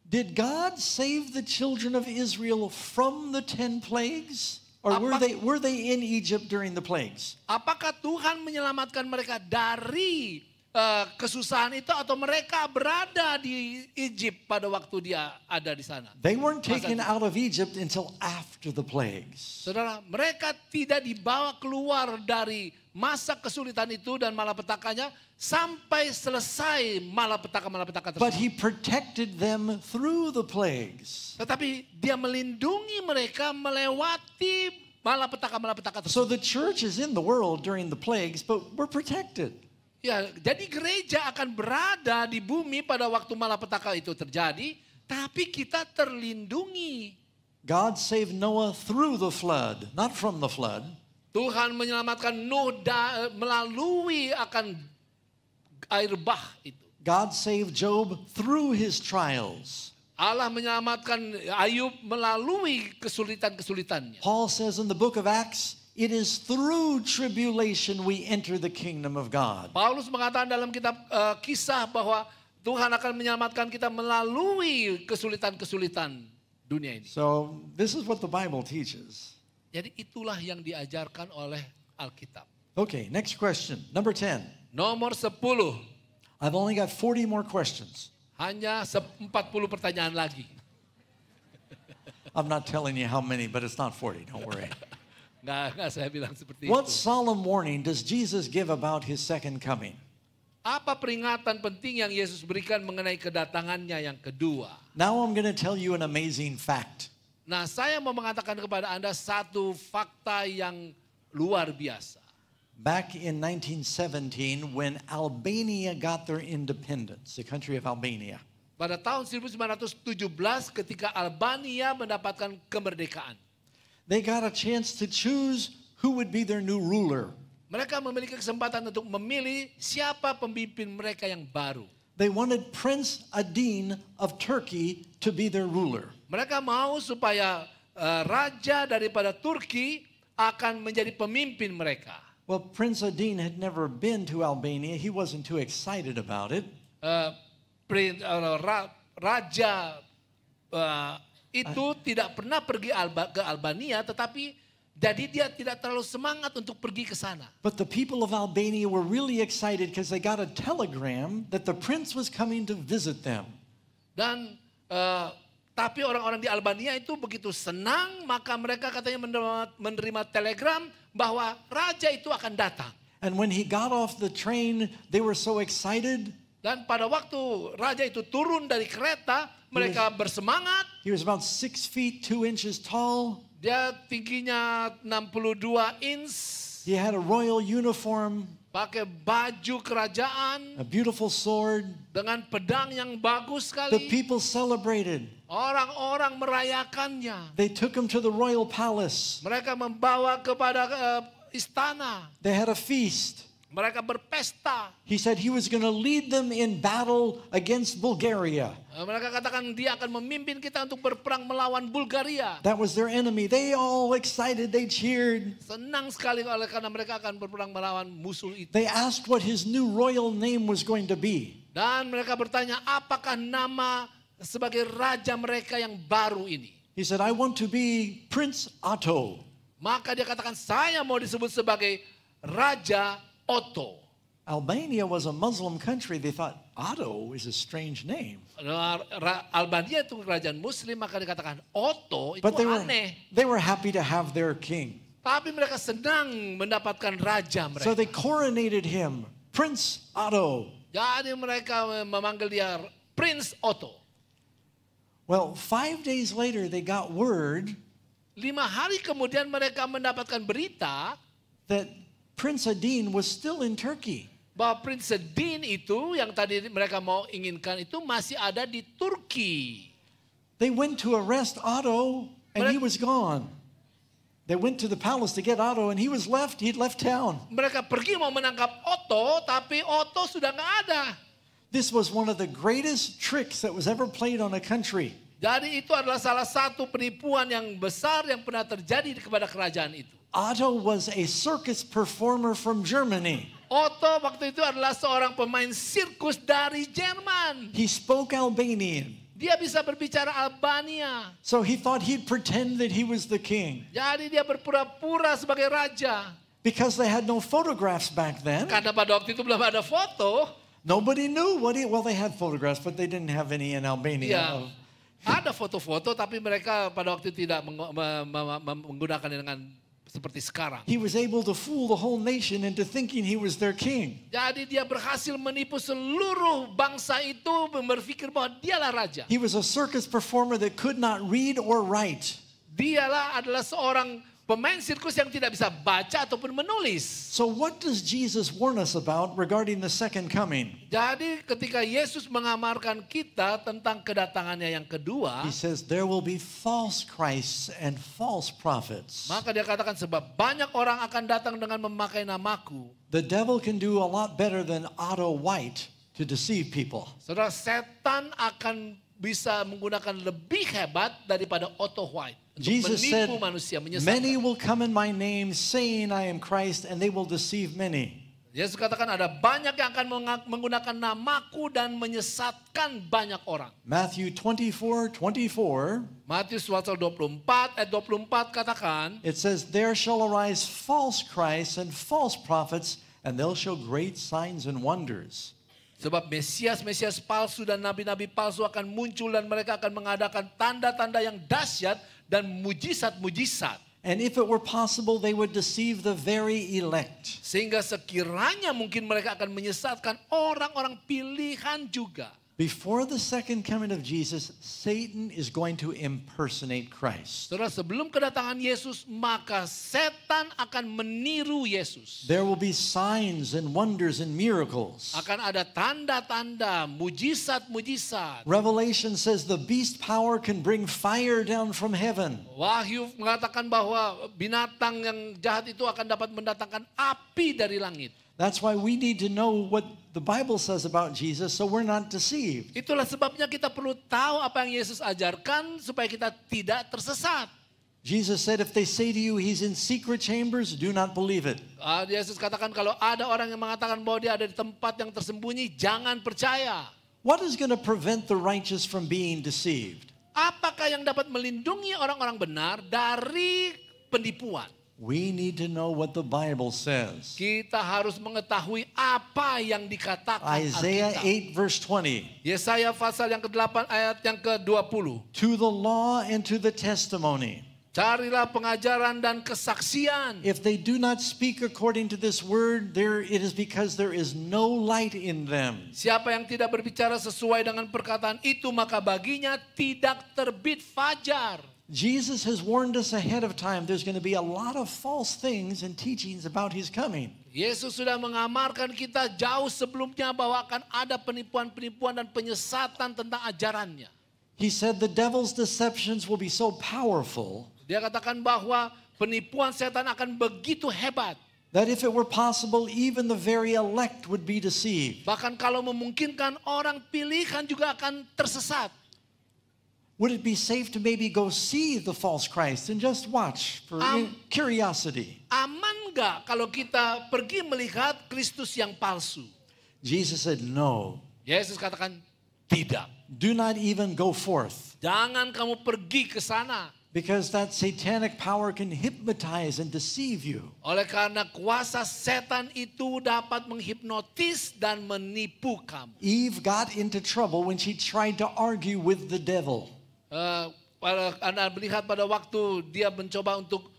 Did God save the children of Israel from the 10 plagues? Or were they in Egypt during the plagues? apakah Tuhan menyelamatkan mereka dari kesusahan itu atau mereka berada di Egypt pada waktu dia ada di sana? They weren't taken out of Egypt until after the plagues. Saudara, mereka tidak dibawa keluar dari masa kesulitan itu dan malapetakanya sampai selesai malapetaka-malapetaka But tersebut. he protected them through the plagues. Tetapi dia melindungi mereka melewati malapetaka-malapetaka So tersebut. the church is in the world during the plagues, but we're protected. Ya, jadi gereja akan berada di bumi pada waktu malapetaka itu terjadi, tapi kita terlindungi. God saved Noah through the flood, not from the flood. Tuhan menyelamatkan Nuh melalui akan air bah itu. God saved Job through his trials. Allah menyelamatkan Ayub melalui kesulitan-kesulitannya. Paul says in the book of Acts, it is through tribulation we enter the kingdom of God. Paulus mengatakan dalam kitab Kisah bahwa Tuhan akan menyelamatkan kita melalui kesulitan-kesulitan dunia ini. So this is what the Bible teaches. Jadi itulah yang diajarkan oleh Alkitab. Okay, next question. Number 10. Nomor 10. I've only got 40 more questions. Hanya 40 pertanyaan lagi. I'm not telling you how many, but it's not 40, don't worry. Nggak saya bilang seperti What itu. solemn warning does Jesus give about his second coming? Apa peringatan penting yang Yesus berikan mengenai kedatangannya yang kedua? Now I'm going to tell you an amazing fact. Nah, saya mau mengatakan kepada Anda satu fakta yang luar biasa. Back in 1917, when Albania got their independence, the country of Albania, Pada tahun 1917 ketika Albania mendapatkan kemerdekaan, they got a chance to choose who would be their new ruler. mereka memiliki kesempatan untuk memilih siapa pemimpin mereka yang baru. They wanted Prince Adin of Turkey to be their ruler. Mereka mau supaya raja daripada Turki akan menjadi pemimpin mereka. Well, Prince Adin had never been to Albania. He wasn't too excited about it. Raja itu tidak pernah pergi ke Albania, tetapi jadi dia tidak terlalu semangat untuk pergi ke sana. But the people of Albania were really excited because they got a telegram that the prince was coming to visit them. Dan tapi orang-orang di Albania itu begitu senang, maka mereka katanya menerima telegram bahwa raja itu akan datang. And when he got off the train, they were so excited. Dan pada waktu raja itu turun dari kereta, mereka bersemangat. He was about 6 feet 2 inches tall. Dia tingginya 62 inch. He had a royal uniform, Pakai baju kerajaan a beautiful sword. dengan pedang yang bagus The sekali. people celebrated. Orang-orang merayakannya. They took him to the royal palace. Mereka membawa kepada istana. They had a feast. Mereka berpesta. He said he was going to lead them in battle against Bulgaria. Mereka katakan dia akan memimpin kita untuk berperang melawan Bulgaria. That was their enemy. They all excited. They cheered. Senang sekali karena mereka akan berperang melawan musuh itu. They asked what his new royal name was going to be. Dan mereka bertanya apakah nama sebagai raja mereka yang baru ini. He said, I want to be Prince Otto. Maka dia katakan saya mau disebut sebagai Raja Otto. Albania was a Muslim country. They thought, Otto is a strange name. Albania itu kerajaan Muslim, maka dikatakan Otto itu But aneh. they were happy to have their king. Tapi mereka senang mendapatkan raja So mereka. they coronated him, Prince Otto. Jadi mereka memanggil dia Prince Otto. Well, 5 days later, they got word 5 hari kemudian mereka mendapatkan berita that Prince Adin was still in Turkey. bahwa Prince Sedin itu yang tadi mereka mau inginkan itu masih ada di Turki. They went to arrest Otto, and he was gone. They went to the palace to get Otto, and he was left. He'd left town. Mereka pergi mau menangkap Otto, tapi Otto sudah nggak ada. This was one of the greatest tricks that was ever played on a country. Jadi itu adalah salah satu penipuan yang besar yang pernah terjadi kepada kerajaan itu. Otto was a circus performer from Germany. Otto waktu itu adalah seorang pemain sirkus dari Jerman. He spoke Albanian. Dia bisa berbicara Albania. So he thought he'd pretend that he was the king. Jadi dia berpura-pura sebagai raja. Because they had no photographs back then. Karena pada waktu itu belum ada foto. Nobody knew well, they had photographs, but they didn't have any in Albania. Ya, ada foto-foto tapi mereka pada waktu itu tidak menggunakan dengan seperti sekarang. He was able to fool the whole nation into thinking he was their king. Jadi dia berhasil menipu seluruh bangsa itu berpikir bahwa dialah raja. He was a circus performer that could not read or write. Dialah adalah seorang pemain sirkus yang tidak bisa baca ataupun menulis. So what does Jesus warn us about regarding the second coming? Jadi ketika Yesus mengamarkan kita tentang kedatangannya yang kedua, He says there will be false Christs and false prophets. maka dia katakan sebab banyak orang akan datang dengan memakai namaku. The devil can do a lot better than Otto White to deceive people. Saudara, setan akan bisa menggunakan lebih hebat daripada Otto White untuk Jesus said, menipu manusia, many menyesatkan. will come in my name saying I am Christ, and they will deceive many. Yesus katakan ada banyak yang akan menggunakan namaku dan menyesatkan banyak orang. Matthew 24:24, Matius pasal 24 ayat 24 katakan, it says, there shall arise false Christs and false prophets, and they'll show great signs and wonders. sebab Mesias palsu dan nabi-nabi palsu akan muncul dan mereka akan mengadakan tanda-tanda yang dahsyat dan mujizat-mujizat. And if it were possible, they would deceive the very elect. Sehingga sekiranya mungkin mereka akan menyesatkan orang-orang pilihan juga. Before the second coming of Jesus, Satan is going to impersonate Christ. Saudara, sebelum kedatangan Yesus, maka setan akan meniru Yesus. There will be signs and wonders and miracles. Akan ada tanda-tanda, mujizat-mujizat. Revelation says the beast power can bring fire down from heaven. Wahyu mengatakan bahwa binatang yang jahat itu akan dapat mendatangkan api dari langit. That's why we need to know what the Bible says about Jesus so we're not deceived. Itulah sebabnya kita perlu tahu apa yang Yesus ajarkan supaya kita tidak tersesat. Jesus said if they say to you he's in secret chambers, do not believe it. Yesus katakan kalau ada orang yang mengatakan bahwa dia ada di tempat yang tersembunyi, jangan percaya. What is going to prevent the righteous from being deceived? Apakah yang dapat melindungi orang-orang benar dari penipuan? We need to know what the Bible says. Kita harus mengetahui apa yang dikatakan Isaiah Alkitab. 8 verse 20. Yesaya pasal yang ke-8 ayat yang ke-20. To the law and to the testimony. Carilah pengajaran dan kesaksian. If they do not speak according to this word, it is because there is no light in them. Siapa yang tidak berbicara sesuai dengan perkataan itu, maka baginya tidak terbit fajar. Jesus has warned us ahead of time there's going to be a lot of false things and teachings about his coming. Yesus sudah mengamarkan kita jauh sebelumnya bahwa akan ada penipuan-penipuan dan penyesatan tentang ajarannya. He said the devil's deceptions will be so powerful Dia katakan bahwa penipuan setan akan begitu hebat. that if it were possible, even the very elect would be deceived. Bahkan kalau memungkinkan, orang pilihan juga akan tersesat. Would it be safe to maybe go see the false Christ and just watch for curiosity? Aman nggak kalau kita pergi melihat Kristus yang palsu? Jesus said, no. Yesus katakan tidak. Do not even go forth. Jangan kamu pergi ke sana. Because that satanic power can hypnotize and deceive you. Oleh karena kuasa setan itu dapat menghipnotis dan menipu kamu. Eve got into trouble when she tried to argue with the devil. Anda melihat pada waktu dia mencoba untuk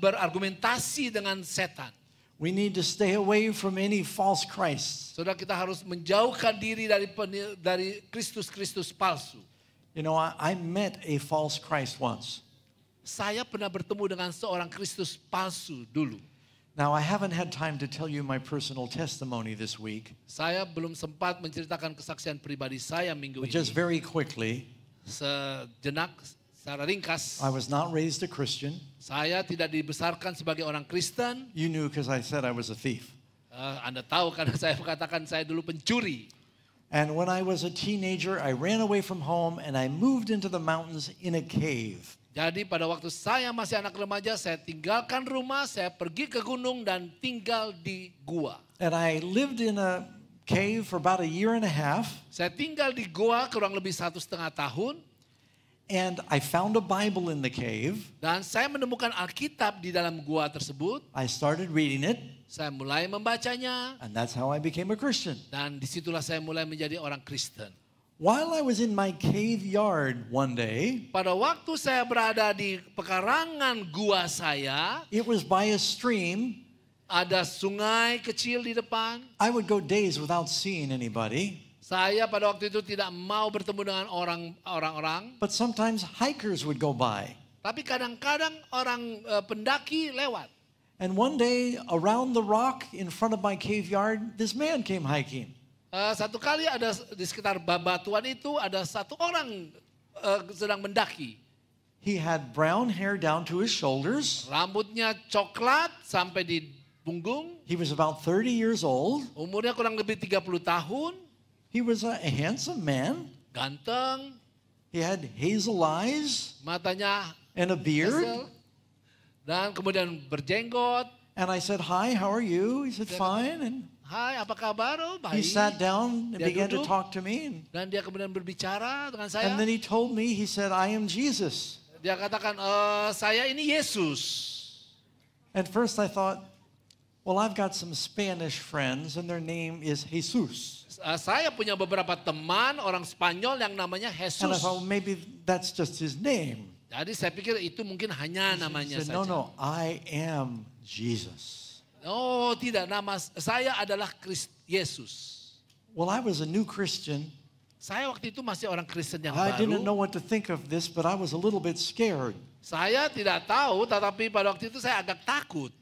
berargumentasi dengan setan. We need to stay away from any false Christs. Saudara, kita harus menjauhkan diri dari Kristus-Kristus palsu. You know, I met a false Christ once. Saya pernah bertemu dengan seorang Kristus palsu dulu. Now, I haven't had time to tell you my personal testimony this week. Saya belum sempat menceritakan kesaksian pribadi saya minggu But ini. just very quickly, Sejenak, secara ringkas, I was not raised a Christian. saya tidak dibesarkan sebagai orang Kristen. You knew because I said I was a thief. Anda tahu karena saya mengatakan saya dulu pencuri. And when I was a teenager, I ran away from home and I moved into the mountains in a cave. Jadi pada waktu saya masih anak remaja, saya tinggalkan rumah, saya pergi ke gunung dan tinggal di gua. And I lived in a cave for about a year and a half. Saya tinggal di gua kurang lebih 1,5 tahun. And I found a Bible in the cave. Dan saya menemukan Alkitab di dalam gua tersebut. I started reading it. Saya mulai membacanya. And that's how I became a Christian. Dan disitulah saya mulai menjadi orang Kristen. While I was in my cave yard one day, Pada waktu saya berada di pekarangan gua saya, it was by a stream. ada sungai kecil di depan. I would go days without seeing anybody. Saya pada waktu itu tidak mau bertemu dengan orang-orang. But sometimes hikers would go by. Tapi kadang-kadang orang pendaki lewat. And one day, around the rock in front of my cave yard, this man came hiking. Satu kali ada di sekitar bebatuan itu ada satu orang sedang mendaki. He had brown hair down to his shoulders. Rambutnya coklat sampai di punggung. He was about 30 years old. Umurnya kurang lebih 30 tahun. He was a handsome man. Ganteng. He had hazel eyes Matanya and a beard. hazel. Dan kemudian berjenggot. And I said, hi, how are you? He said, fine. And Hai, apa kabar? Oh, he baik. sat down and Dia began to duduk. talk to me. Dan dia kemudian berbicara dengan saya. And then he told me, he said, I am Jesus. Dia katakan, saya ini Yesus. At first I thought, well, I've got some Spanish friends and their name is Jesus. Saya punya beberapa teman orang Spanyol yang namanya And I Jesus. thought, well, maybe that's just his name. Jadi saya pikir itu mungkin hanya He namanya said, saja. no, I am Jesus. Oh tidak, nama saya adalah Yesus. Well, I was a new Christian. Saya waktu itu masih orang Kristen yang I didn't know baru. what to think of this, but I was a little bit scared. Saya tidak tahu, tetapi pada waktu itu saya agak takut.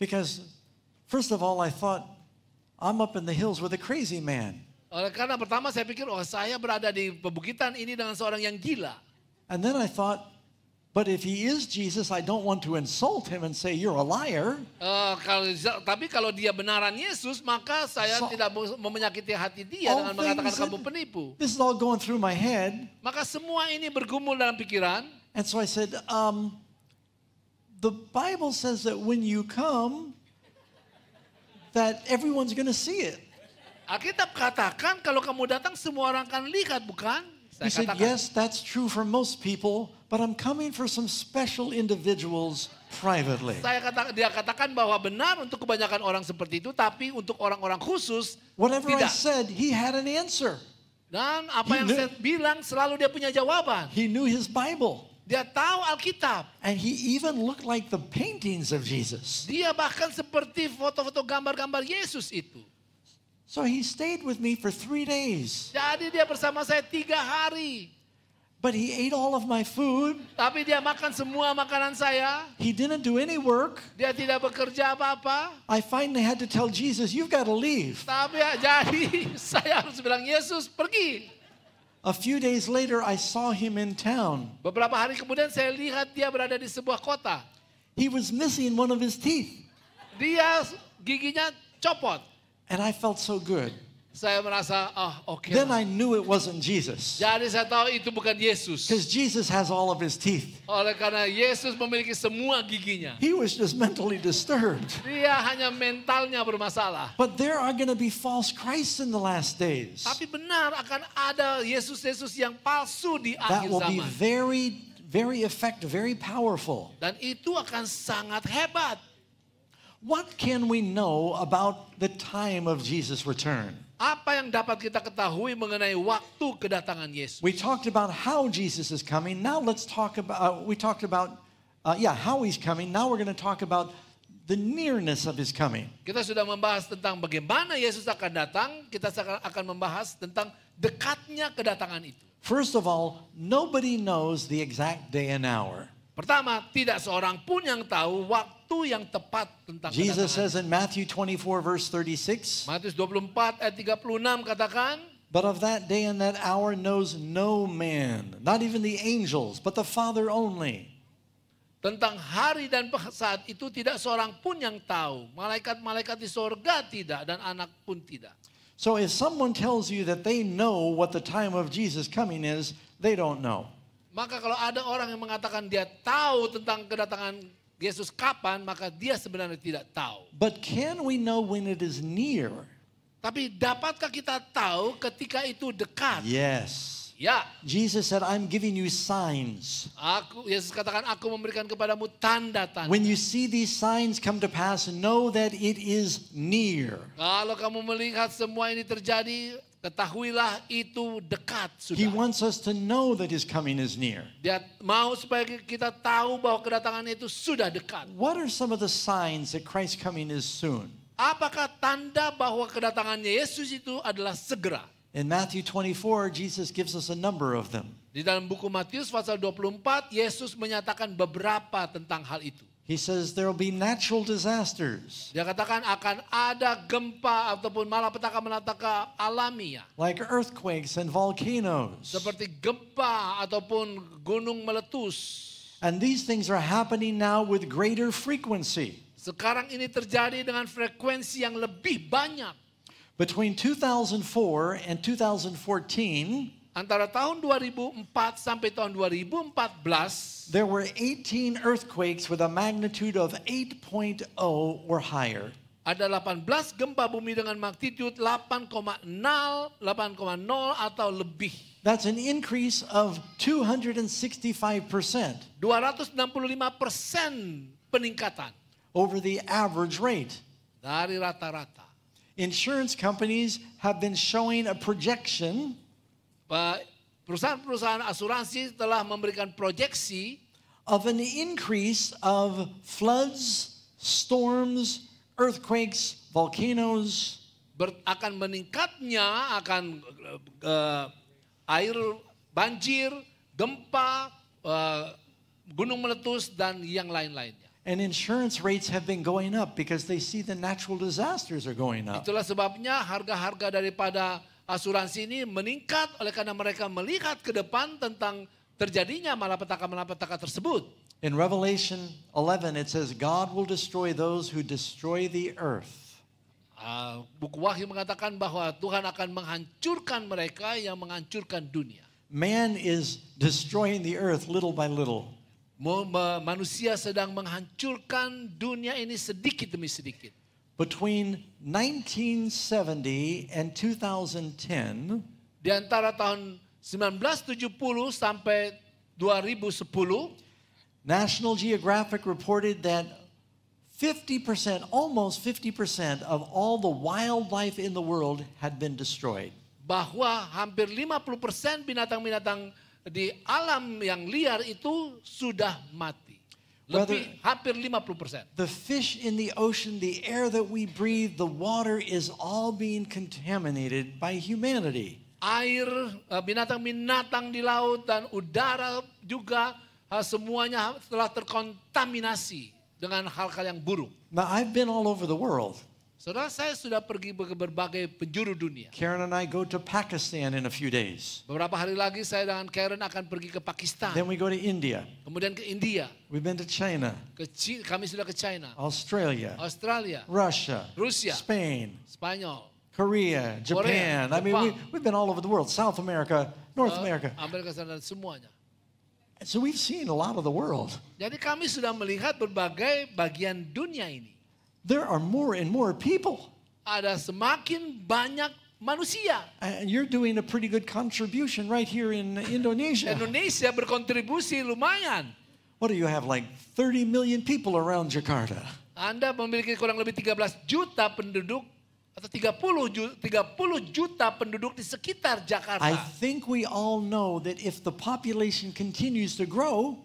Because, first of all, I thought, I'm up in the hills with a crazy man. Oleh karena pertama saya pikir, saya berada di pebukitan ini dengan seorang yang gila. And then I thought, but if he is Jesus, I don't want to insult him and say, you're a liar. Tapi kalau dia benaran Yesus, maka saya So- tidak mau menyakiti hati dia All dengan mengatakan things kamu that- penipu. This is all going through my head. Maka semua ini bergumul dalam pikiran. And so I said, the Bible says that when you come, that everyone's going to see it. Alkitab katakan kalau kamu datang semua orang akan lihat, bukan? He Saya said, katakan, yes, that's true for most people, but I'm coming for some special individuals privately. dia katakan bahwa benar untuk kebanyakan orang seperti itu, tapi untuk orang-orang khusus Whatever I tidak. said, he had an answer. Dan apa yang saya bilang selalu dia punya jawaban. He knew his Bible. Dia tahu Alkitab. And he even looked like the paintings of Jesus. Dia bahkan seperti foto-foto gambar-gambar Yesus itu. So he stayed with me for 3 days. Jadi dia bersama saya 3 hari. But he ate all of my food. Tapi dia makan semua makanan saya. He didn't do any work. Dia tidak bekerja apa-apa. I finally had to tell Jesus, you've got to leave. Tapi jadi saya harus bilang, Yesus pergi. A few days later, I saw him in town. Beberapa hari kemudian saya lihat dia berada di sebuah kota. He was missing one of his teeth. Dia giginya copot. And I felt so good. Saya merasa, oke. Then I knew it wasn't Jesus. Jadi saya tahu itu bukan Yesus. Because Jesus has all of his teeth. Oleh karena Yesus memiliki semua giginya. He was just mentally disturbed. Dia hanya mentalnya bermasalah. But there are going to be false Christs in the last days. Tapi benar akan ada Yesus-Yesus yang palsu di That akhir will be zaman. very effective, very powerful. Dan itu akan sangat hebat. What can we know about the time of Jesus' return? Apa yang dapat kita ketahui mengenai waktu kedatangan Yesus? We talked about how Jesus is coming. Now let's talk about, we talked about, how he's coming. Now we're going to talk about the nearness of his coming. Kita sudah membahas tentang bagaimana Yesus akan datang. Kita akan membahas tentang dekatnya kedatangan itu. First of all, nobody knows the exact day and hour. Pertama, tidak seorang pun yang tahu waktu yang tepat tentang Jesus kedatangan. says in Matthew 24 verse 36, Matius 24 ayat 36 katakan, but of that day and that hour knows no man, not even the angels, but the Father only. tentang hari dan saat itu tidak seorang pun yang tahu. Malaikat-malaikat di sorga tidak dan anak pun tidak. So if someone tells you that they know what the time of Jesus coming is, they don't know. Maka kalau ada orang yang mengatakan dia tahu tentang kedatangan Yesus kapan, maka dia sebenarnya tidak tahu. But can we know when it is near? Tapi dapatkah kita tahu ketika itu dekat? Yes. Ya, Jesus said, I'm giving you signs. Yesus katakan, aku memberikan kepadamu tanda-tanda. When you see these signs come to pass, know that it is near. Kalau kamu melihat semua ini terjadi, ketahuilah itu dekat He sudah. wants us to know that his coming is near. Dia mau supaya kita tahu bahwa kedatangan itu sudah dekat. What are some of the signs that Christ's coming is soon? Apakah tanda bahwa kedatangannya Yesus itu adalah segera? In Matthew 24, Jesus gives us a number of them. Di dalam buku Matius pasal 24, Yesus menyatakan beberapa tentang hal itu. He says there will be natural disasters, Dia katakan akan ada gempa ataupun malapetaka-malapetaka alamiah. like earthquakes and volcanoes. Seperti gempa ataupun gunung meletus. And these things are happening now with greater frequency. Sekarang ini terjadi dengan frekuensi yang lebih banyak. Between 2004 and 2014, Antara tahun 2004 sampai tahun 2014, there were 18 earthquakes with a magnitude of 8.0 or higher. ada 18 gempa bumi dengan magnitude 8,0 atau lebih. That's an increase of 265% 265% peningkatan over the average rate. dari rata-rata. Insurance companies have been showing a projection Perusahaan-perusahaan asuransi telah memberikan proyeksi of an increase of floods, storms, earthquakes, volcanoes, akan meningkatnya akan air banjir, gempa, gunung meletus dan yang lain-lainnya. and insurance rates have been going up because they see the natural disasters are going up. Itulah sebabnya harga-harga daripada asuransi ini meningkat oleh karena mereka melihat ke depan tentang terjadinya malapetaka-malapetaka tersebut. In Revelation 11, it says, God will destroy those who destroy the earth. Buku Wahyu mengatakan bahwa Tuhan akan menghancurkan mereka yang menghancurkan dunia. Man is destroying the earth little by little. Manusia sedang menghancurkan dunia ini sedikit demi sedikit. Between 1970 and 2010, Di antara tahun 1970 sampai 2010, National Geographic reported that 50%, almost 50% of all the wildlife in the world had been destroyed. bahwa hampir 50% binatang-binatang di alam yang liar itu sudah mati. Hampir 50%. The fish in the ocean, the air that we breathe, the water is all being contaminated by humanity. Air, binatang-binatang di laut dan udara juga semuanya telah terkontaminasi dengan hal-hal yang buruk. Now, I've been all over the world. Saudara, saya sudah pergi ke berbagai penjuru dunia. Karen and I go to Pakistan in a few days. Beberapa hari lagi saya dengan Karen akan pergi ke Pakistan. Then we go to India. Kemudian ke India. We've been to China, Kami sudah ke China, Australia, Australia, Russia, Rusia, Spain, Spanyol, Korea, Japan. I mean, Jepang. we've been all over the world. South America, North America. Amerika Selatan, semuanya. So we've seen a lot of the world. Jadi kami sudah melihat berbagai bagian dunia ini. There are more and more people. Ada semakin banyak manusia. And you're doing a pretty good contribution right here in Indonesia. Indonesia berkontribusi lumayan. What do you have, like 30 million people around Jakarta? Anda memiliki kurang lebih 13 juta penduduk atau 30 juta penduduk di sekitar Jakarta. I think we all know that if the population continues to grow,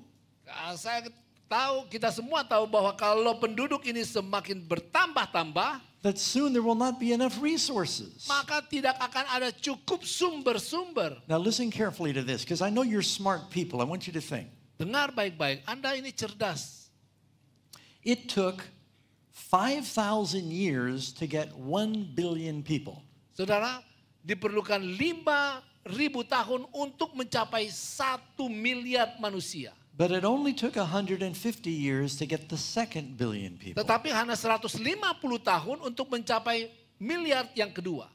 Saya tahu, kita semua tahu bahwa kalau penduduk ini semakin bertambah-tambah, that soon there will not be enough resources. maka tidak akan ada cukup sumber-sumber. Now listen carefully to this, because I know you're smart people. I want you to think. Dengar baik-baik, Anda ini cerdas. It took 5,000 years to get 1 billion people. Saudara, diperlukan 5.000 tahun untuk mencapai 1 miliar manusia. But it only took 150 years to get the 2 billion people. Tetapi hanya 150 tahun untuk mencapai miliar yang kedua.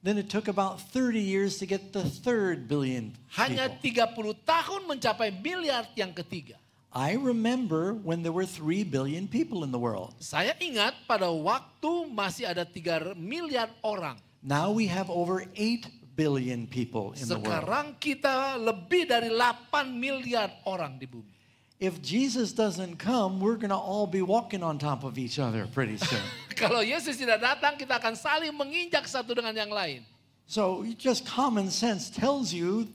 Then it took about 30 years to get the 3 billion Hanya people. 30 tahun mencapai miliar yang ketiga. I remember when there were 3 billion people in the world. Saya ingat pada waktu masih ada 3 miliar orang. Now we have over 8 billion people in the world. Sekarang kita lebih dari 8 miliar orang di bumi. If Jesus doesn't come, we're going to all be walking on top of each other pretty soon. Kalau Yesus tidak datang, kita akan saling menginjak satu dengan yang lain. So just common sense tells you,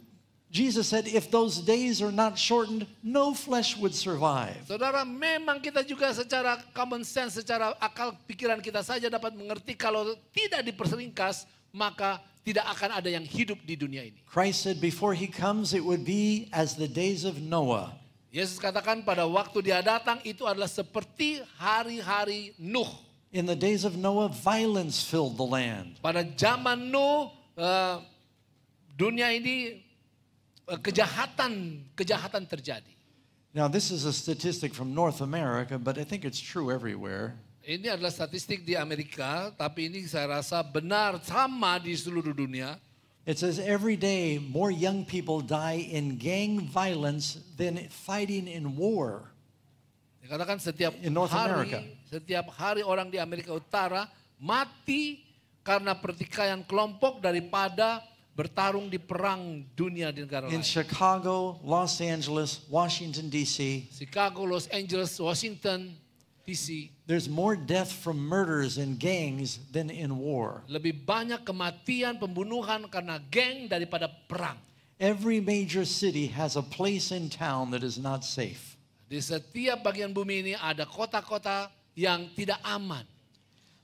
Jesus said, if those days are not shortened, no flesh would survive. Saudara, memang kita juga secara common sense, secara akal pikiran kita saja dapat mengerti kalau tidak diperseringkas, maka tidak akan ada yang hidup di dunia ini. Christ said before he comes, it would be as the days of Noah. Yesus katakan pada waktu dia datang itu adalah seperti hari-hari Nuh. In the days of Noah, violence filled the land. Pada zaman Nuh, dunia ini kejahatan terjadi. Now this is a statistic from North America, but I think it's true everywhere. Ini adalah statistik di Amerika, tapi ini saya rasa benar sama di seluruh dunia. It says every day more young people die in gang violence than fighting in war. Dikatakan In North America. setiap hari orang di Amerika Utara mati karena pertikaian kelompok daripada bertarung di perang dunia di negara In lain. Chicago, Los Angeles, Washington, D.C., Chicago, Los Angeles, Washington, D.C. there's more death from murders in gangs than in war. Lebih banyak kematian, pembunuhan karena geng daripada perang. Every major city has a place in town that is not safe. Di setiap bagian bumi ini ada kota-kota yang tidak aman.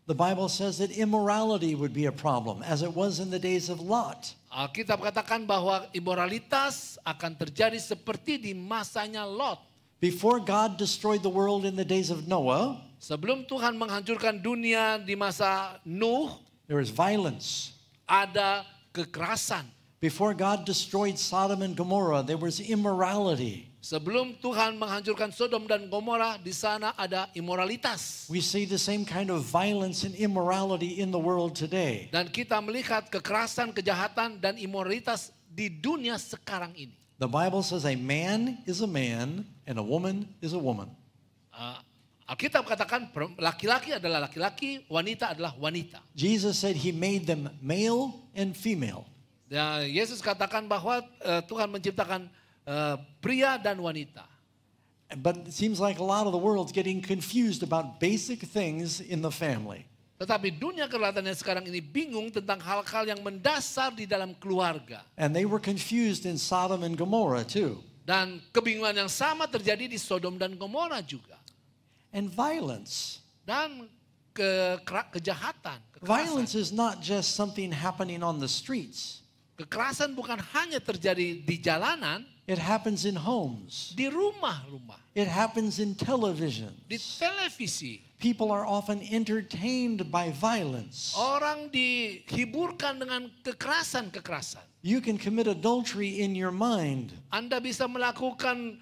The Bible says that immorality would be a problem, as it was in the days of Lot. Alkitab katakan bahwa imoralitas akan terjadi seperti di masanya Lot. Before God destroyed the world in the days of Noah, Sebelum Tuhan menghancurkan dunia di masa Nuh, there was violence. ada kekerasan. Before God destroyed Sodom and Gomorrah, there was immorality. Sebelum Tuhan menghancurkan Sodom dan Gomora, di sana ada imoralitas. We see the same kind of violence and immorality in the world today. Dan kita melihat kekerasan, kejahatan, dan imoralitas di dunia sekarang ini. The Bible says a man is a man and a woman is a woman. Alkitab katakan laki-laki adalah laki-laki, wanita adalah wanita. Jesus said he made them male and female. Ya, Yesus katakan bahwa Tuhan menciptakan pria dan wanita. But it seems like a lot of the world's getting confused about basic things in the family. Tetapi dunia kelihatannya sekarang ini bingung tentang hal-hal yang mendasar di dalam keluarga. And they were confused in Sodom and Gomorrah too. Dan kebingungan yang sama terjadi di Sodom dan Gomora juga. And violence. Dan kejahatan, Violence kekerasan. is not just something happening on the streets. Kekerasan bukan hanya terjadi di jalanan, It happens in homes. di rumah-rumah, It happens in television. di televisi. People are often entertained by violence. Orang dihiburkan dengan kekerasan-kekerasan. You can commit adultery in your mind. Anda bisa melakukan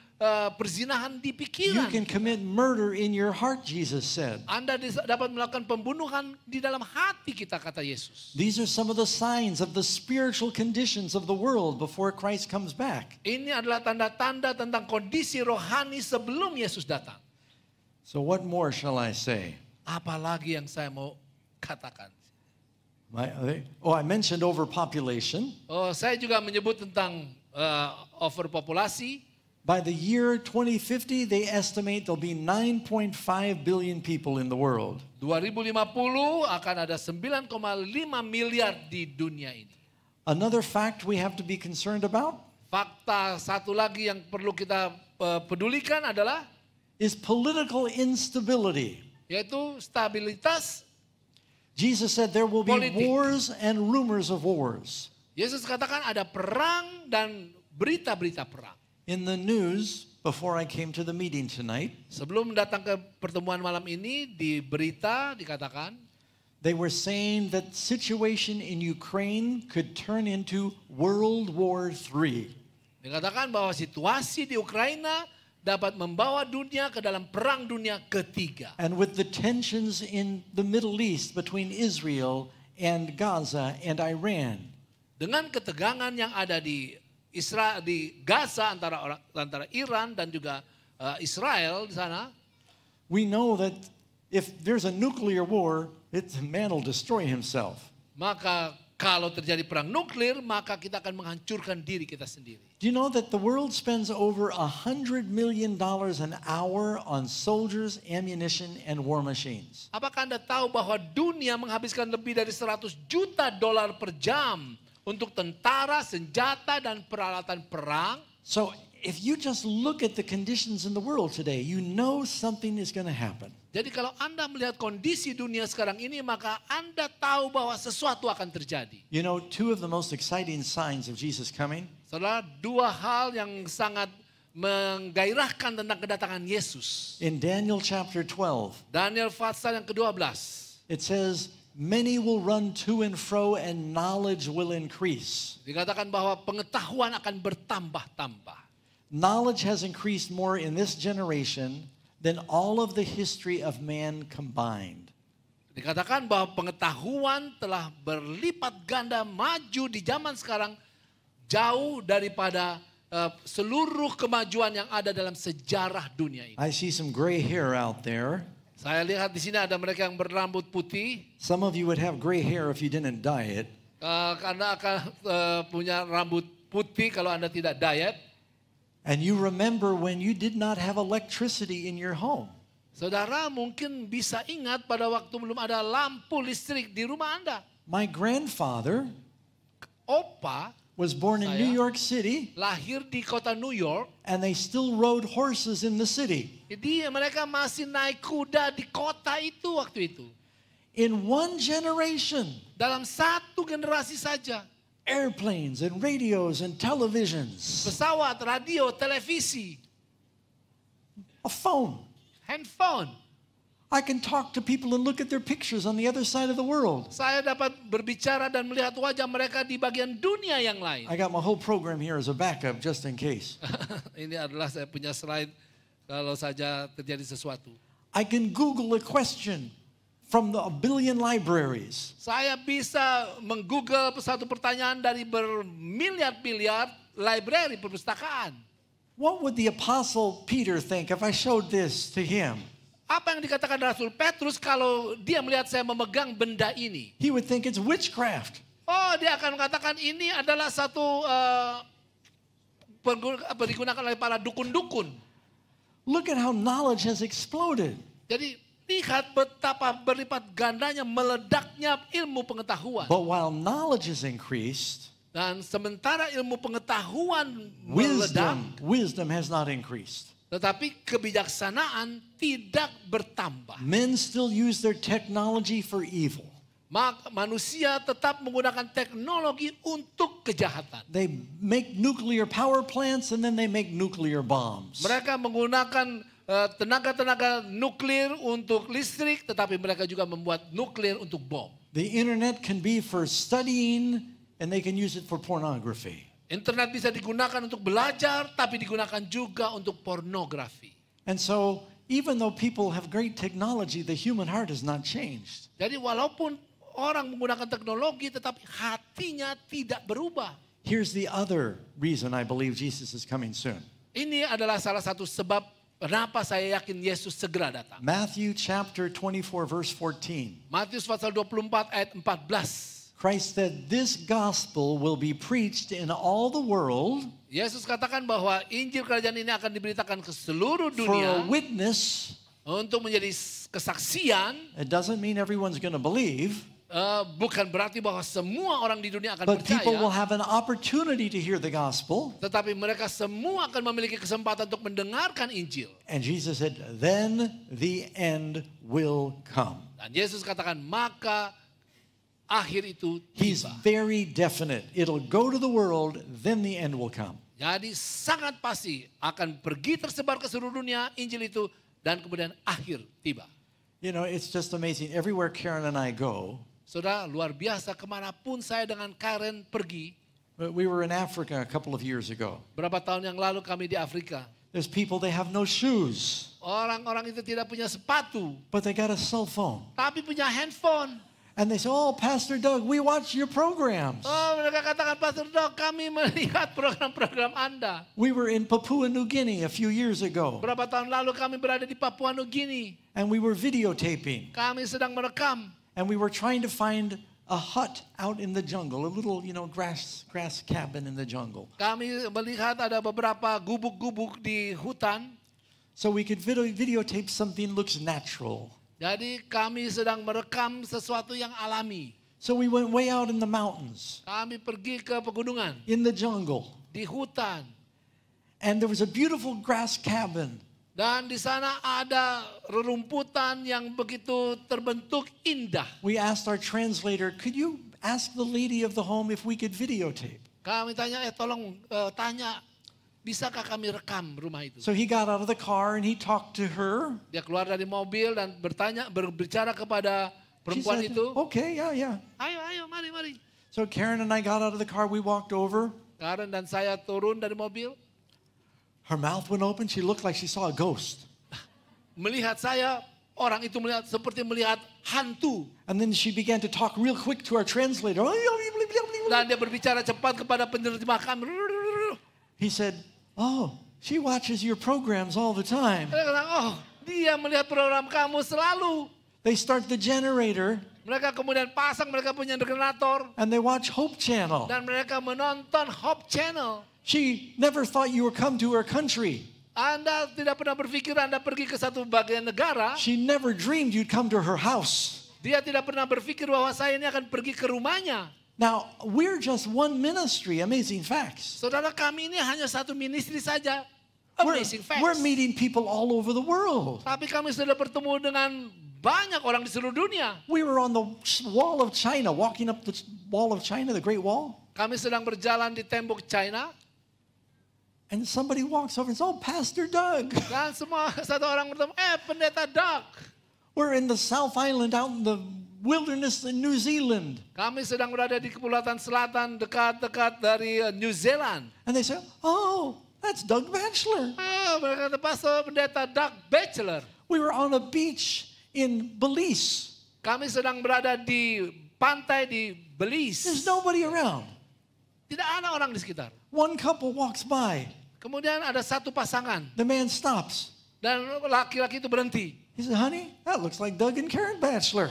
perzinahan di You pikiran. can commit murder in your heart, Jesus said. Anda dapat melakukan pembunuhan di dalam hati kita, kata Yesus. These are some of the signs of the spiritual conditions of the world before Christ comes back. Ini adalah tanda-tanda tentang kondisi rohani sebelum Yesus datang. So what more shall I say? Apalagi yang saya mau katakan? I mentioned overpopulation. Oh, saya juga menyebut tentang overpopulasi. By the year 2050, they estimate there'll be 9.5 billion people in the world. 2050 akan ada 9,5 miliar di dunia ini. Another fact we have to be concerned about Fakta satu lagi yang perlu kita pedulikan adalah is political instability. yaitu stabilitas. Jesus said there will be Politik. wars and rumors of wars. Yesus katakan ada perang dan berita-berita perang. In the news, before I came to the meeting tonight, Sebelum datang ke pertemuan malam ini, di berita dikatakan they were saying that situation in Ukraine could turn into World War III. Dikatakan bahwa situasi di Ukraina dapat membawa dunia ke dalam perang dunia ketiga. And with the tensions in the Middle East between Israel and Gaza and Iran, Dengan ketegangan yang ada di di Gaza antara Iran dan juga Israel di sana, we know that if there's a nuclear war, man will destroy himself. maka kalau terjadi perang nuklir, maka kita akan menghancurkan diri kita sendiri. Do you know that the world spends over $100 million an hour on soldiers, ammunition, and war machines? Apakah Anda tahu bahwa dunia menghabiskan lebih dari 100 juta dolar per jam untuk tentara, senjata, dan peralatan perang? So if you just look at the conditions in the world today, you know something is going to happen. Jadi kalau Anda melihat kondisi dunia sekarang ini, maka Anda tahu bahwa sesuatu akan terjadi. You know, two of the most exciting signs of Jesus coming Saudara, dua hal yang sangat menggairahkan tentang kedatangan Yesus. in Daniel chapter 12. Daniel pasal yang ke-12. It says, many will run to and fro and knowledge will increase. Dikatakan bahwa pengetahuan akan bertambah-tambah. Knowledge has increased more in this generation than all of the history of man combined. Dikatakan bahwa pengetahuan telah berlipat ganda maju di zaman sekarang jauh daripada seluruh kemajuan yang ada dalam sejarah dunia ini. I see some gray hair out there. Saya lihat di sini ada mereka yang berambut putih. Some of you would have gray hair if you didn't dye it. Karena akan punya rambut putih kalau Anda tidak diet. And you remember when you did not have electricity in your home. Saudara mungkin bisa ingat pada waktu belum ada lampu listrik di rumah Anda. My grandfather Opa was born in Saya. New York City, lahir di kota New York. and they still rode horses in the city. Jadi mereka masih naik kuda di kota itu waktu itu. In one generation, Dalam satu generasi saja. airplanes and radios and televisions, Pesawat, radio, televisi, a phone. handphone. I can talk to people and look at their pictures on the other side of the world. Saya dapat berbicara dan melihat wajah mereka di bagian dunia yang lain. I got my whole program here as a backup just in case. Ini adalah saya punya slide kalau saja terjadi sesuatu. I can Google a question from a billion libraries. Saya bisa menggoogle satu pertanyaan dari bermiliar-miliar library perpustakaan. What would the apostle Peter think if I showed this to him? Apa yang dikatakan Rasul Petrus kalau dia melihat saya memegang benda ini? He would think it's witchcraft. Oh, dia akan mengatakan ini adalah satu digunakan oleh para dukun-dukun. Look at how knowledge has exploded. Jadi lihat betapa berlipat gandanya meledaknya ilmu pengetahuan. But while knowledge is increased, Dan sementara ilmu pengetahuan meledak, wisdom has not increased. tetapi kebijaksanaan tidak bertambah. Men still use their technology for evil. Maka manusia tetap menggunakan teknologi untuk kejahatan. They make nuclear power plants and then they make nuclear bombs. Mereka menggunakan tenaga-tenaga nuklir untuk listrik, tetapi mereka juga membuat nuklir untuk bom. The internet can be for studying and they can use it for pornography. Internet bisa digunakan untuk belajar, tapi digunakan juga untuk pornografi. And so, even though people have great technology, the human heart has not changed. Jadi walaupun orang menggunakan teknologi, tetapi hatinya tidak berubah. Here's the other reason I believe Jesus is coming soon. Ini adalah salah satu sebab kenapa saya yakin Yesus segera datang. Matthew chapter 24 verse 14. Matius pasal 24 ayat 14. Christ said, this gospel will be preached in all the world Yesus katakan bahwa Injil Kerajaan ini akan diberitakan ke seluruh for a dunia witness. untuk menjadi kesaksian. It doesn't mean everyone's going to believe, Bukan berarti bahwa semua orang di dunia akan but people will percaya, have an opportunity to hear the gospel. tetapi mereka semua akan memiliki kesempatan untuk mendengarkan Injil. And Jesus said, then the end will come. Dan Yesus katakan, maka akhir itu He's tiba. very definite. It'll go to the world, then the end will come. Jadi sangat pasti akan pergi tersebar ke seluruh dunia Injil itu, dan kemudian akhir tiba. You know, it's just amazing. Everywhere Karen and I go, Saudara, luar biasa, kemanapun saya dengan Karen pergi. we were in Africa a couple of years ago. Berapa tahun yang lalu kami di Afrika. There's people, they have no shoes, Orang-orang itu tidak punya sepatu, but they got a cell phone. tapi punya handphone. And they say, oh, Pastor Doug, we watch your programs. Oh, mereka katakan, Pastor Dok, kami melihat program-program Anda. We were in Papua New Guinea a few years ago, Berapa tahun lalu kami berada di Papua Nugini. and we were videotaping. Kami sedang merekam. And we were trying to find a hut out in the jungle, a little, grass cabin in the jungle. Kami melihat ada beberapa gubuk-gubuk di hutan. So we could videotape something looks natural. Jadi kami sedang merekam sesuatu yang alami. So we went way out in the mountains, Kami pergi ke pegunungan, in the jungle. di hutan. And there was a beautiful grass cabin. Dan di sana ada rerumputan yang begitu terbentuk indah. We asked our translator, could you ask the lady of the home if we could videotape? Kami tanya, tolong tanya, bisakah kami rekam rumah itu? So he got out of the car and he talked to her. Dia keluar dari mobil dan berbicara kepada She perempuan said, itu. okay, yeah. Ayo, mari. So Karen and I got out of the car, we walked over. Karen dan saya turun dari mobil. Her mouth went open, she looked like she saw a ghost. Melihat saya, orang itu melihat seperti melihat hantu. And then she began to talk real quick to our translator. Dan dia berbicara cepat kepada penerjemah kami. He said, oh, she watches your programs all the time. Dia kata, oh, dia melihat program kamu selalu. They start the generator Mereka kemudian pasang, mereka punya generator. and they watch Hope Channel. Dan mereka menonton Hope Channel. She never thought you would come to her country. Anda tidak pernah berpikir Anda pergi ke satu bagian negara. She never dreamed you'd come to her house. Dia tidak pernah berpikir bahwa saya ini akan pergi ke rumahnya. Now, we're just one ministry, Amazing Facts. Saudara, kami ini hanya satu ministry saja. We're, Amazing Facts. we're meeting people all over the world. Tapi kami sudah bertemu dengan banyak orang di seluruh dunia. We were on the wall of China, walking up the wall of China, the Great Wall. Kami sedang berjalan di tembok China. And somebody walks over and says, oh, Pastor Doug. Dan satu orang bertemu, Pendeta Doug. We're in the South Island out in the wilderness in New Zealand. Kami sedang berada di Kepulauan Selatan dekat-dekat dari New Zealand. And they say, oh, that's Doug Batchelor. Mereka kata, Pastor Pendeta Doug Batchelor. We were on a beach in Belize. Kami sedang berada di pantai di Belize. There's nobody around. Tidak ada orang di sekitar. One couple walks by. Kemudian ada satu pasangan. The man stops. Dan laki-laki itu berhenti. He said, honey, that looks like Doug and Karen Batchelor.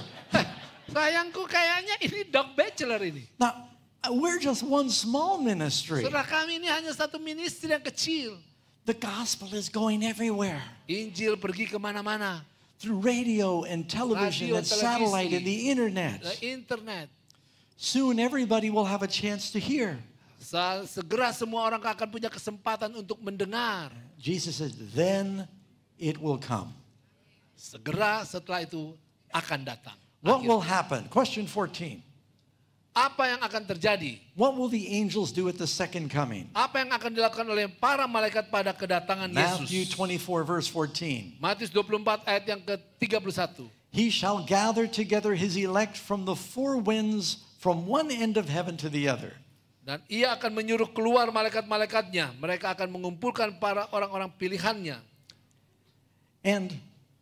Sayangku, kayaknya ini Doug Batchelor ini. Now, We're just one small ministry. Saudara, kami ini hanya satu ministry yang kecil. The gospel is going everywhere. Injil pergi kemana-mana. Through radio and television Radio, and satellite televisi, and the internet. Internet. Soon everybody will have a chance to hear. Segera semua orang akan punya kesempatan untuk mendengar. Jesus says, then it will come. Segera setelah itu akan datang. What Akhir. will happen? Question 14. Apa yang akan terjadi? What will the angels do at the second coming? Apa yang akan dilakukan oleh para malaikat pada kedatangan Matthew Yesus? 24 verse 14. Matius 24 ayat yang ke-31. He shall gather together his elect from the four winds, from one end of heaven to the other. Dan ia akan menyuruh keluar malaikat-malaikatnya. Mereka akan mengumpulkan para orang-orang pilihannya. And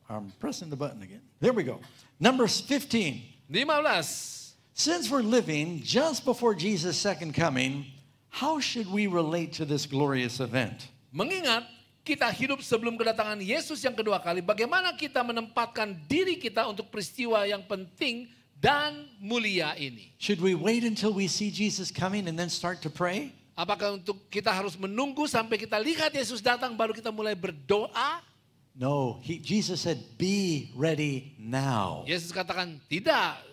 I'm pressing the button again. There we go. Numbers 15. 15. Since we're living just before Jesus' second coming, how should we relate to this glorious event? Mengingat kita hidup sebelum kedatangan Yesus yang kedua kali, bagaimana kita menempatkan diri kita untuk peristiwa yang penting dan mulia ini? Should we wait until we see Jesus coming and then start to pray? Apakah untuk kita harus menunggu sampai kita lihat Yesus datang baru kita mulai berdoa? No, Jesus said, be ready now. Yesus katakan, tidak,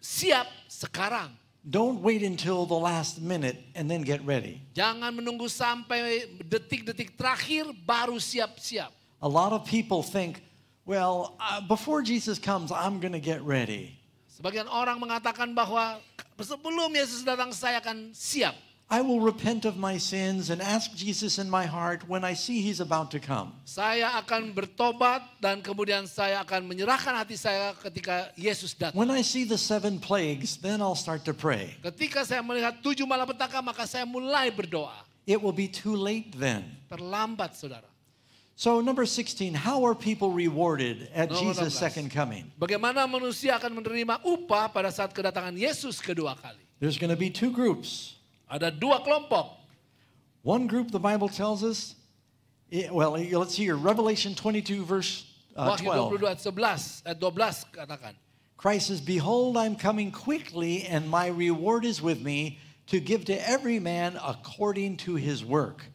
siap sekarang. Don't wait until the last minute and then get ready. Jangan menunggu sampai detik-detik terakhir baru siap-siap. A lot of people think, well, before Jesus comes, I'm going to get ready. Sebagian orang mengatakan bahwa sebelum Yesus datang saya akan siap. I will repent of my sins and ask Jesus in my heart when I see he's about to come. Saya akan bertobat dan kemudian saya akan menyerahkan hati saya ketika Yesus datang. When I see the 7 plagues, then I'll start to pray. Ketika saya melihat 7 malapetaka maka saya mulai berdoa. It will be too late then. Terlambat, saudara. So number 16, how are people rewarded at Nomor Jesus' 16. second coming? Bagaimana manusia akan menerima upah pada saat kedatangan Yesus kedua kali? There's going to be 2 groups. Ada 2 kelompok. One group, the Bible tells us, well, let's see here, Revelation 22 verse Wahyu 12. 22 ayat 12 katakan. Christ says, behold, I'm coming quickly, and my reward is with me to give to every man according to his work.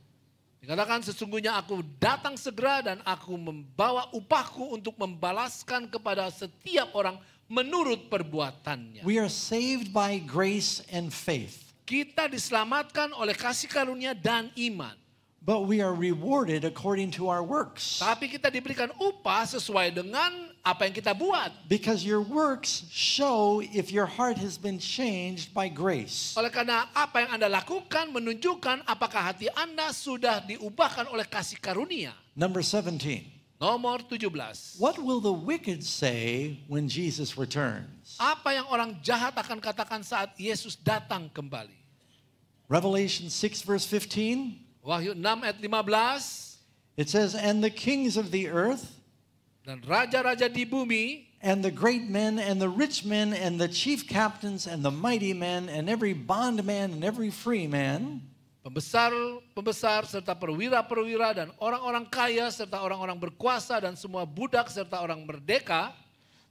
Dikatakan sesungguhnya aku datang segera dan aku membawa upahku untuk membalaskan kepada setiap orang menurut perbuatannya. We are saved by grace and faith, Kita diselamatkan oleh kasih karunia dan iman. but we are rewarded according to our works. Tapi kita diberikan upah sesuai dengan apa yang kita buat. Because your works show if your heart has been changed by grace. Oleh karena apa yang Anda lakukan menunjukkan apakah hati Anda sudah diubahkan oleh kasih karunia. Number 17. Nomor 17. What will the wicked say when Jesus returns? Apa yang orang jahat akan katakan saat Yesus datang kembali? Revelation 6 verse 15. Wahyu 6 ayat 15. It says, and the kings of the earth, Dan raja-raja di bumi, and the great men, and the rich men, and the chief captains, and the mighty men, and every bondman, and every free man, pembesar serta perwira-perwira dan orang-orang kaya serta orang-orang berkuasa dan semua budak serta orang merdeka,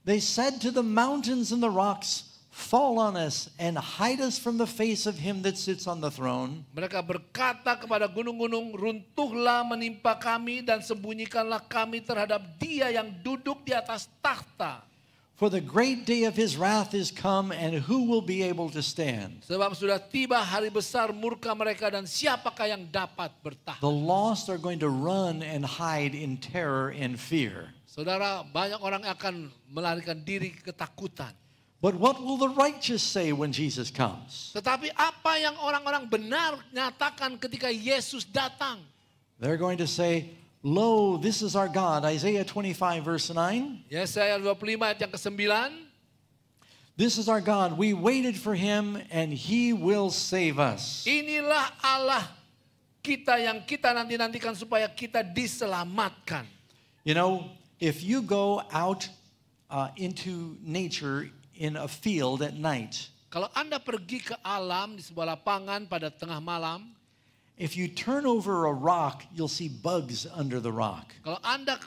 they said to the mountains and the rocks, fall on us and hide us from the face of him that sits on the throne. mereka berkata kepada gunung-gunung, runtuhlah menimpa kami dan sembunyikanlah kami terhadap Dia yang duduk di atas takhta. For the great day of his wrath is come, and who will be able to stand? Sebab sudah tiba hari besar murka mereka dan siapakah yang dapat bertahan? The lost are going to run and hide in terror and fear. Saudara, banyak orang akan melarikan diri ketakutan. But what will the righteous say when Jesus comes? Tetapi apa yang orang-orang benar nyatakan ketika Yesus datang? They're going to say, lo, this is our God. Isaiah 25 verse 9. Yesaya 25 ayat yang ke-9. This is our God. We waited for him and he will save us. Inilah Allah kita yang kita nanti-nantikan supaya kita diselamatkan. You know, if you go out into nature in a field at night, Kalau Anda pergi ke alam di sebuah lapangan pada tengah malam, if you turn over a rock, you'll see bugs under the rock. kalau Anda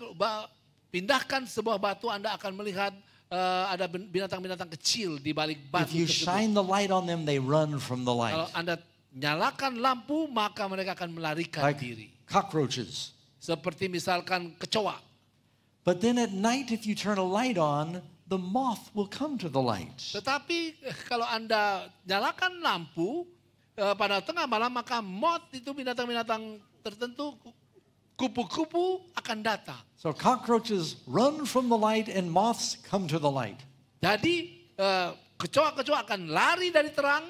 pindahkan sebuah batu, Anda akan melihat ada binatang-binatang kecil di balik If batu you tersebut. shine the light on them, they run from the Kalau light. Anda nyalakan lampu, maka mereka akan melarikan Like diri. cockroaches. Seperti misalkan kecoa. But then at night, if you turn a light on, the moth will come to the light. Tetapi kalau Anda nyalakan lampu pada tengah malam, maka moth itu binatang-binatang tertentu, kupu-kupu akan datang. So cockroaches run from the light and moths come to the light. Jadi kecoa-kecoa akan lari dari terang,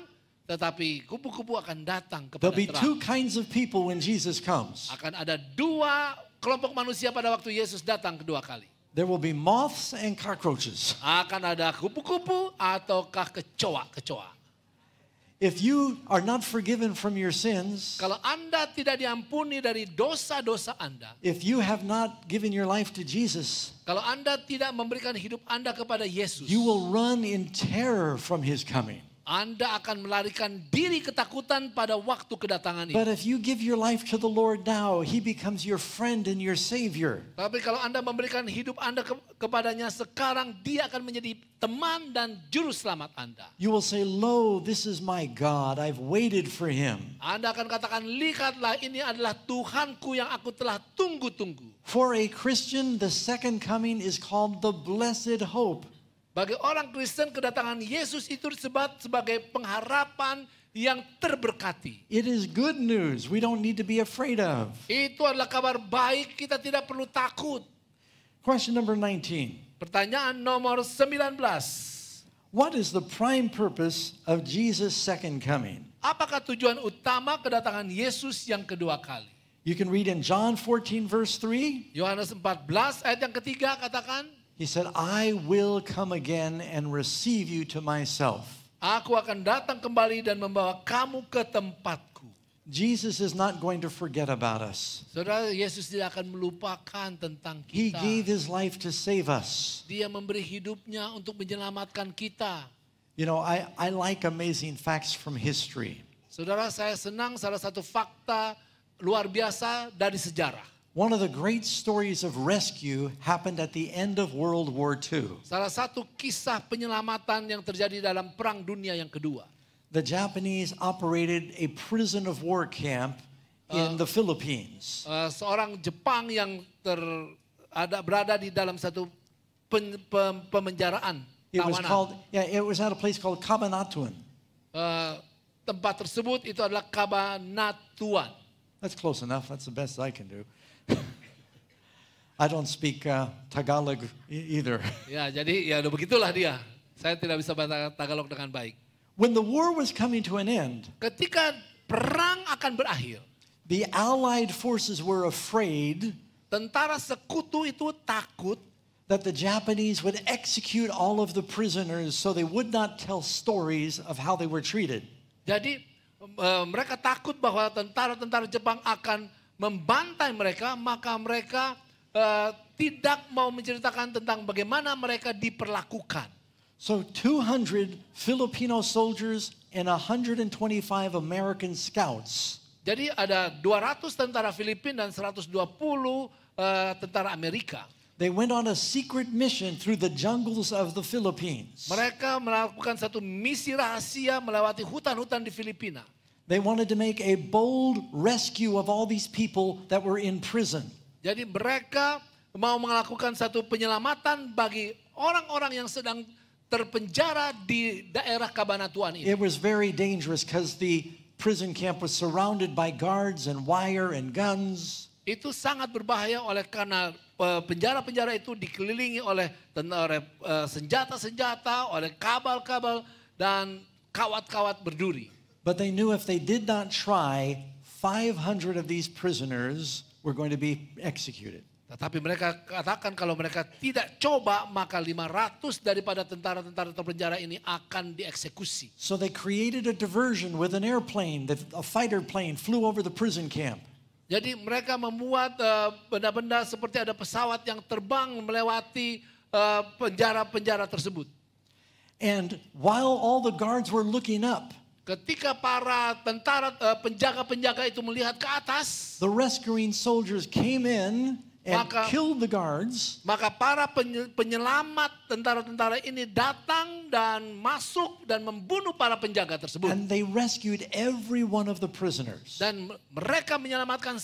tetapi kupu-kupu akan datang kepada There'll be terang. two kinds of people when Jesus comes. Akan ada dua kelompok manusia pada waktu Yesus datang kedua kali. There will be moths and cockroaches. Akan ada kupu-kupu ataukah kecoa-kecoa. If you are not forgiven from your sins, Kalau Anda tidak diampuni dari dosa-dosa Anda, if you have not given your life to Jesus, kalau Anda tidak memberikan hidup Anda kepada Yesus, you will run in terror from his coming. Anda akan melarikan diri ketakutan pada waktu kedatangan itu. But if you give your life to the Lord now, he becomes your friend and your savior. Tapi kalau Anda memberikan hidup Anda kepadanya sekarang, dia akan menjadi teman dan juru selamat Anda. You will say, "Lo, this is my God. I've waited for him." Anda akan katakan, lihatlah ini adalah Tuhanku yang aku telah tunggu-tunggu. For a Christian, the second coming is called the blessed hope. Bagi orang Kristen, kedatangan Yesus itu disebut sebagai pengharapan yang terberkati. It is good news we don't need to be afraid of. Itu adalah kabar baik, kita tidak perlu takut. Question number 19. Pertanyaan nomor 19. What is the prime purpose of Jesus' second coming? Apakah tujuan utama kedatangan Yesus yang kedua kali? You can read in John 14 verse 3. Yohanes 14 ayat yang ketiga katakan, He said, "I will come again and receive you to myself." aku akan datang kembali dan membawa kamu ke tempatku. Jesus is not going to forget about us. Saudara, Yesus tidak akan melupakan tentang He kita. gave his life to save us. Dia memberi hidupnya untuk menyelamatkan kita. You know, I like amazing facts from history. Saudara, saya senang salah satu fakta luar biasa dari sejarah. One of the great stories of rescue happened at the end of World War II. Salah satu kisah penyelamatan yang terjadi dalam Perang Dunia yang kedua. The Japanese operated a prison of war camp in the Philippines. Seorang Jepang yang berada di dalam satu pemenjaraan It was tawanan. it was at a place called Cabanatuan. Tempat tersebut itu adalah Cabanatuan. That's close enough. That's the best I can do. I don't speak Tagalog either. Ya, jadi ya udah begitulah dia. Saya tidak bisa bahasa Tagalog dengan baik. When the war was coming to an end, Ketika perang akan berakhir, the Allied forces were afraid tentara sekutu itu takut that the Japanese would execute all of the prisoners so they would not tell stories of how they were treated. Jadi mereka takut bahwa tentara-tentara Jepang akan membantai mereka, maka mereka tidak mau menceritakan tentang bagaimana mereka diperlakukan. So 200 Filipino soldiers and 125 American scouts Jadi ada 200 tentara Filipina dan 120 tentara Amerika. they went on a secret mission through the jungles of the Philippines. Mereka melakukan satu misi rahasia melewati hutan-hutan di Filipina. They wanted to make a bold rescue of all these people that were in prison. Jadi mereka mau melakukan satu penyelamatan bagi orang-orang yang sedang terpenjara di daerah Cabanatuan ini. It was very dangerous because the prison camp was surrounded by guards and wire and guns. Itu sangat berbahaya oleh karena penjara-penjara itu dikelilingi oleh senjata-senjata, oleh kabel-kabel dan kawat-kawat berduri. But they knew if they did not try, 500 of these prisoners were going to be executed. Tetapi mereka katakan kalau mereka tidak coba, maka 500 daripada tentara-tentara terpenjara ini akan dieksekusi. So they created a diversion with an airplane, a fighter plane flew over the prison camp. Jadi mereka memuat benda-benda seperti ada pesawat yang terbang melewati penjara-penjara tersebut. And while all the guards were looking up, Ketika para tentara penjaga-penjaga itu melihat ke atas, the rescuing soldiers came in and Maka- killed the guards. Maka para penyelamat tentara-tentara ini datang dan masuk dan membunuh para penjaga tersebut. And they rescued every one of the prisoners. Dan mereka menyelamatkan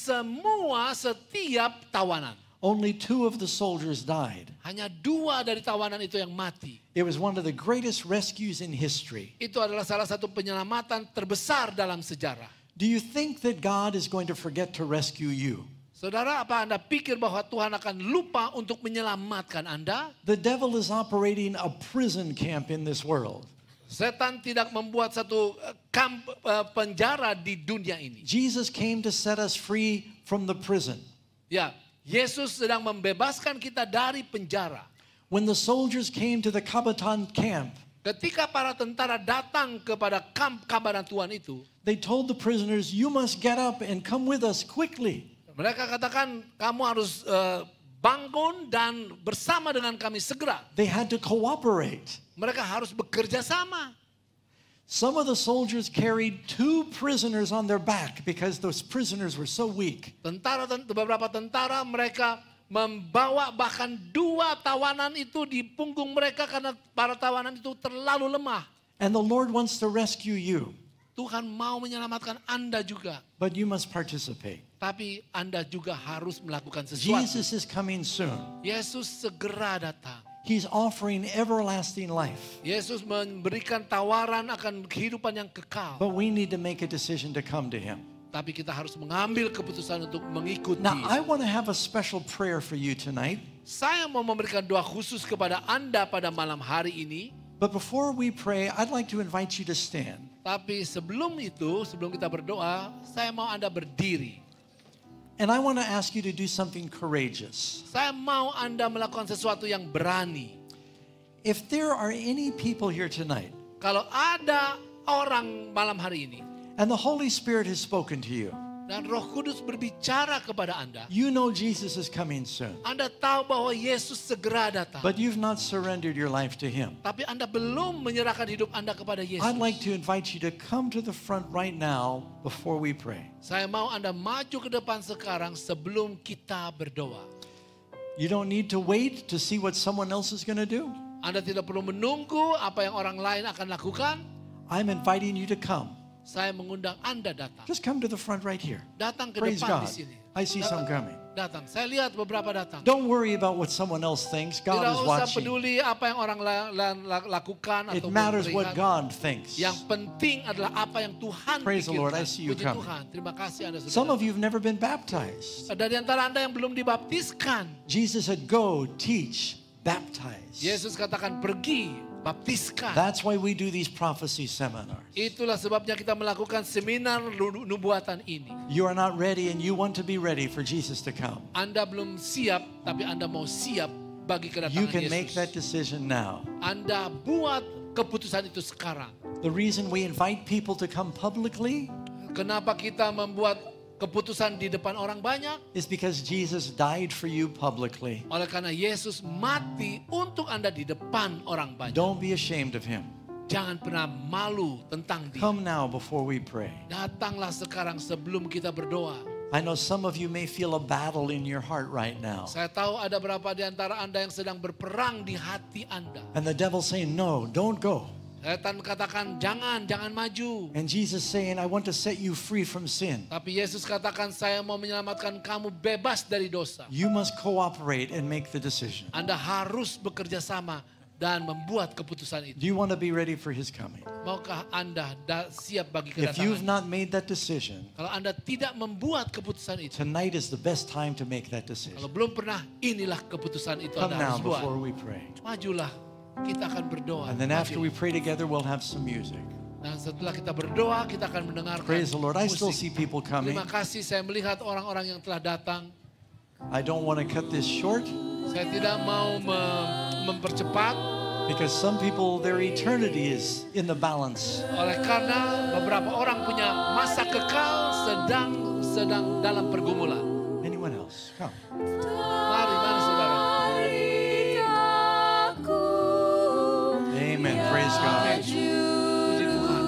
setiap tawanan. Only 2 of the soldiers died. Hanya 2 dari tawanan itu yang mati. It was one of the greatest rescues in history. Itu adalah salah satu penyelamatan terbesar dalam sejarah. Do you think that God is going to forget to rescue you? Saudara, apa Anda pikir bahwa Tuhan akan lupa untuk menyelamatkan Anda? The devil is operating a prison camp in this world. Setan tidak membuat satu kamp penjara di dunia ini. Jesus came to set us free from the prison. Ya, Yesus sedang membebaskan kita dari penjara. When the soldiers came to the Kabatan camp, Ketika para tentara datang kepada kamp kabanatuan itu, they told the prisoners, "You must get up and come with us quickly." mereka katakan kamu harus bangun dan bersama dengan kami segera. They had to cooperate. Mereka harus bekerja sama. Some of the soldiers carried 2 prisoners on their back because those prisoners were so weak. Beberapa tentara mereka membawa bahkan 2 tawanan itu di punggung mereka karena para tawanan itu terlalu lemah. And the Lord wants to rescue you, Tuhan mau menyelamatkan Anda juga, but you must participate. tapi Anda juga harus melakukan sesuatu. Jesus is coming soon. Yesus segera datang. He's offering everlasting life, Yesus memberikan tawaran akan kehidupan yang kekal. but we need to make a decision to come to Him. Tapi kita harus mengambil keputusan untuk mengikuti. Now, I want to have a special prayer for you tonight, Saya mau memberikan doa khusus kepada Anda pada malam hari ini. but before we pray, I'd like to invite you to stand. Tapi sebelum itu, sebelum kita berdoa, saya mau Anda berdiri. And I want to ask you to do something courageous. Saya mau Anda melakukan sesuatu yang berani. If there are any people here tonight, Kalau ada orang malam hari ini, and the Holy Spirit has spoken to you, dan Roh Kudus berbicara kepada Anda, you know Jesus is coming soon, Anda tahu bahwa Yesus segera datang. but you've not surrendered your life to Him. Tapi Anda belum menyerahkan hidup Anda kepada Yesus. I'd like to invite you to come to the front right now before we pray. Saya mau Anda maju ke depan sekarang sebelum kita berdoa. You don't need to wait to see what someone else is going to do. Anda tidak perlu menunggu apa yang orang lain akan lakukan. I'm inviting you to come. Saya mengundang Anda datang. Just come to the front right here. Datang ke Praise depan God. di sini. I see some coming. Datang. Saya lihat beberapa datang. Don't worry about what someone else thinks. God Tidak is usah watching. peduli apa yang orang lakukan It atau matters melihat. what God thinks. Yang penting adalah apa yang Tuhan Praise the Lord. I pikirkan. see you Puji coming. Tuhan. Terima kasih Anda Some sudah of you have never been baptized. datang. Ada di antara Anda yang belum dibaptiskan. Jesus said, "Go, teach, baptize." Yesus katakan pergi, baptiskan. That's why we do these prophecy seminars. Itulah sebabnya kita melakukan seminar nubuatan ini. You are not ready and you want to be ready for Jesus to come. Anda belum siap, tapi Anda mau siap bagi You kedatangan can make Yesus. that decision now. Anda buat keputusan itu sekarang. The reason we invite people to come publicly Kenapa kita membuat keputusan di depan orang banyak? is because Jesus died for you publicly. Oleh karena Yesus mati untuk Anda di depan orang banyak. Don't be ashamed of Him. Jangan pernah malu tentang dia. Come now before we pray. Datanglah sekarang sebelum kita berdoa. I know some of you may feel a battle in your heart right now. Saya tahu ada beberapa di antara Anda yang sedang berperang di hati Anda. And the devil's saying, "No, don't go." Setan katakan jangan maju. And Jesus saying, "I want to set you free from sin." Tapi Yesus katakan saya mau menyelamatkan kamu bebas dari dosa. You must cooperate and make the decision. Anda harus bekerja sama dan membuat keputusan itu. Do you want to be ready for His coming? Maukah Anda siap bagi If you've kedatangan? not made that decision, Kalau Anda tidak membuat keputusan itu, tonight is the best time to make that kalau decision. belum pernah, inilah keputusan itu Come Anda now harus buat. before we pray. Majulah, kita akan berdoa. And then after we Maju. pray together, we'll have some music. Dan setelah kita berdoa, kita akan mendengarkan Praise the Lord. I still musik. see people coming. Terima kasih, saya melihat orang-orang yang telah datang. I don't want to cut this short Saya tidak mau mempercepat, because some people, their eternity is in the balance. oleh karena beberapa orang punya masa kekal sedang dalam pergumulan. Anyone else? Come. Mari saudara. Amen. Praise God. Puji Tuhan.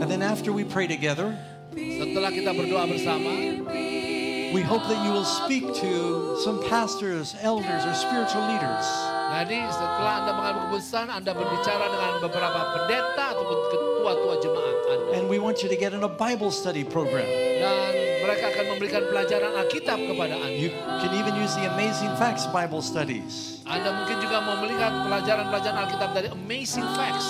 And then after we pray together, setelah kita berdoa bersama, we hope that you will speak to some pastors, elders, or spiritual leaders. jadi setelah Anda mengambil keputusan, Anda berbicara dengan beberapa pendeta ataupun ketua-tua jemaat Anda. And we want you to get in a Bible study program. Dan mereka akan memberikan pelajaran Alkitab kepada Anda. You can even use the Amazing Facts Bible studies. Anda mungkin juga mau melihat pelajaran-pelajaran Alkitab dari Amazing Facts.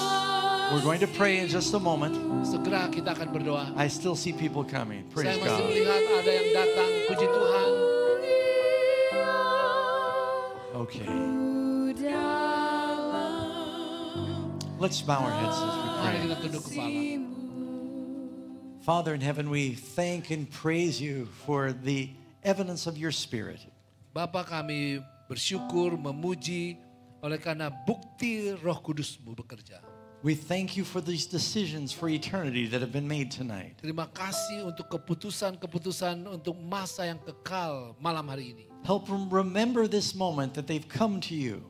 We're going to pray in just a moment. Segera kita akan berdoa. I still see people coming. Praise Saya masih God. melihat ada yang datang. Puji Tuhan. Okay. Let's bow our heads as we Mari pray. kita tunduk kepala. Father in heaven, we thank and praise you for the evidence of your Spirit. Bapa, kami bersyukur, memuji oleh karena bukti Roh Kudus-Mu bekerja. We thank you for these decisions for eternity that have been made tonight. Terima kasih untuk keputusan-keputusan untuk masa yang kekal malam hari ini. Help them remember this moment that they've come to you.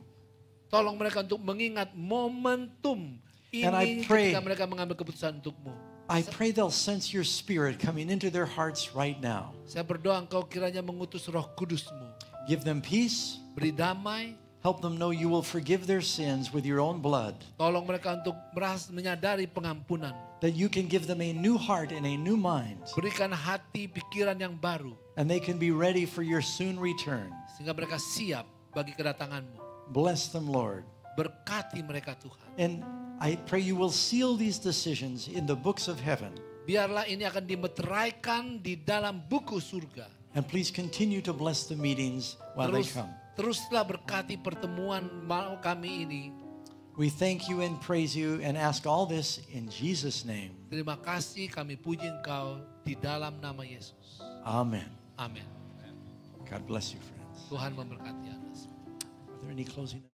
Tolong mereka untuk mengingat momentum And I ini pray- ketika mereka mengambil keputusan untuk-Mu. I pray they'll sense your Spirit coming into their hearts right now. Saya berdoa Engkau kiranya mengutus Roh Kudus-Mu. Give them peace. Beri damai. Help them know you will forgive their sins with your own blood. Tolong mereka untuk menyadari pengampunan. That you can give them a new heart and a new mind. Berikan hati, pikiran yang baru. And they can be ready for your soon return. Sehingga mereka siap bagi kedatangan-Mu. Bless them, Lord. Berkati mereka Tuhan. And I pray you will seal these decisions in the books of heaven. Biarlah ini akan dimeteraikan di dalam buku surga. And please continue to bless the meetings while they come. Teruslah berkati pertemuan kami ini. We thank you and praise you and ask all this in Jesus' name. Terima kasih, kami puji Engkau di dalam nama Yesus. Amen. Amin. God bless you, friends. Tuhan memberkati Anda semua. Are there any closing?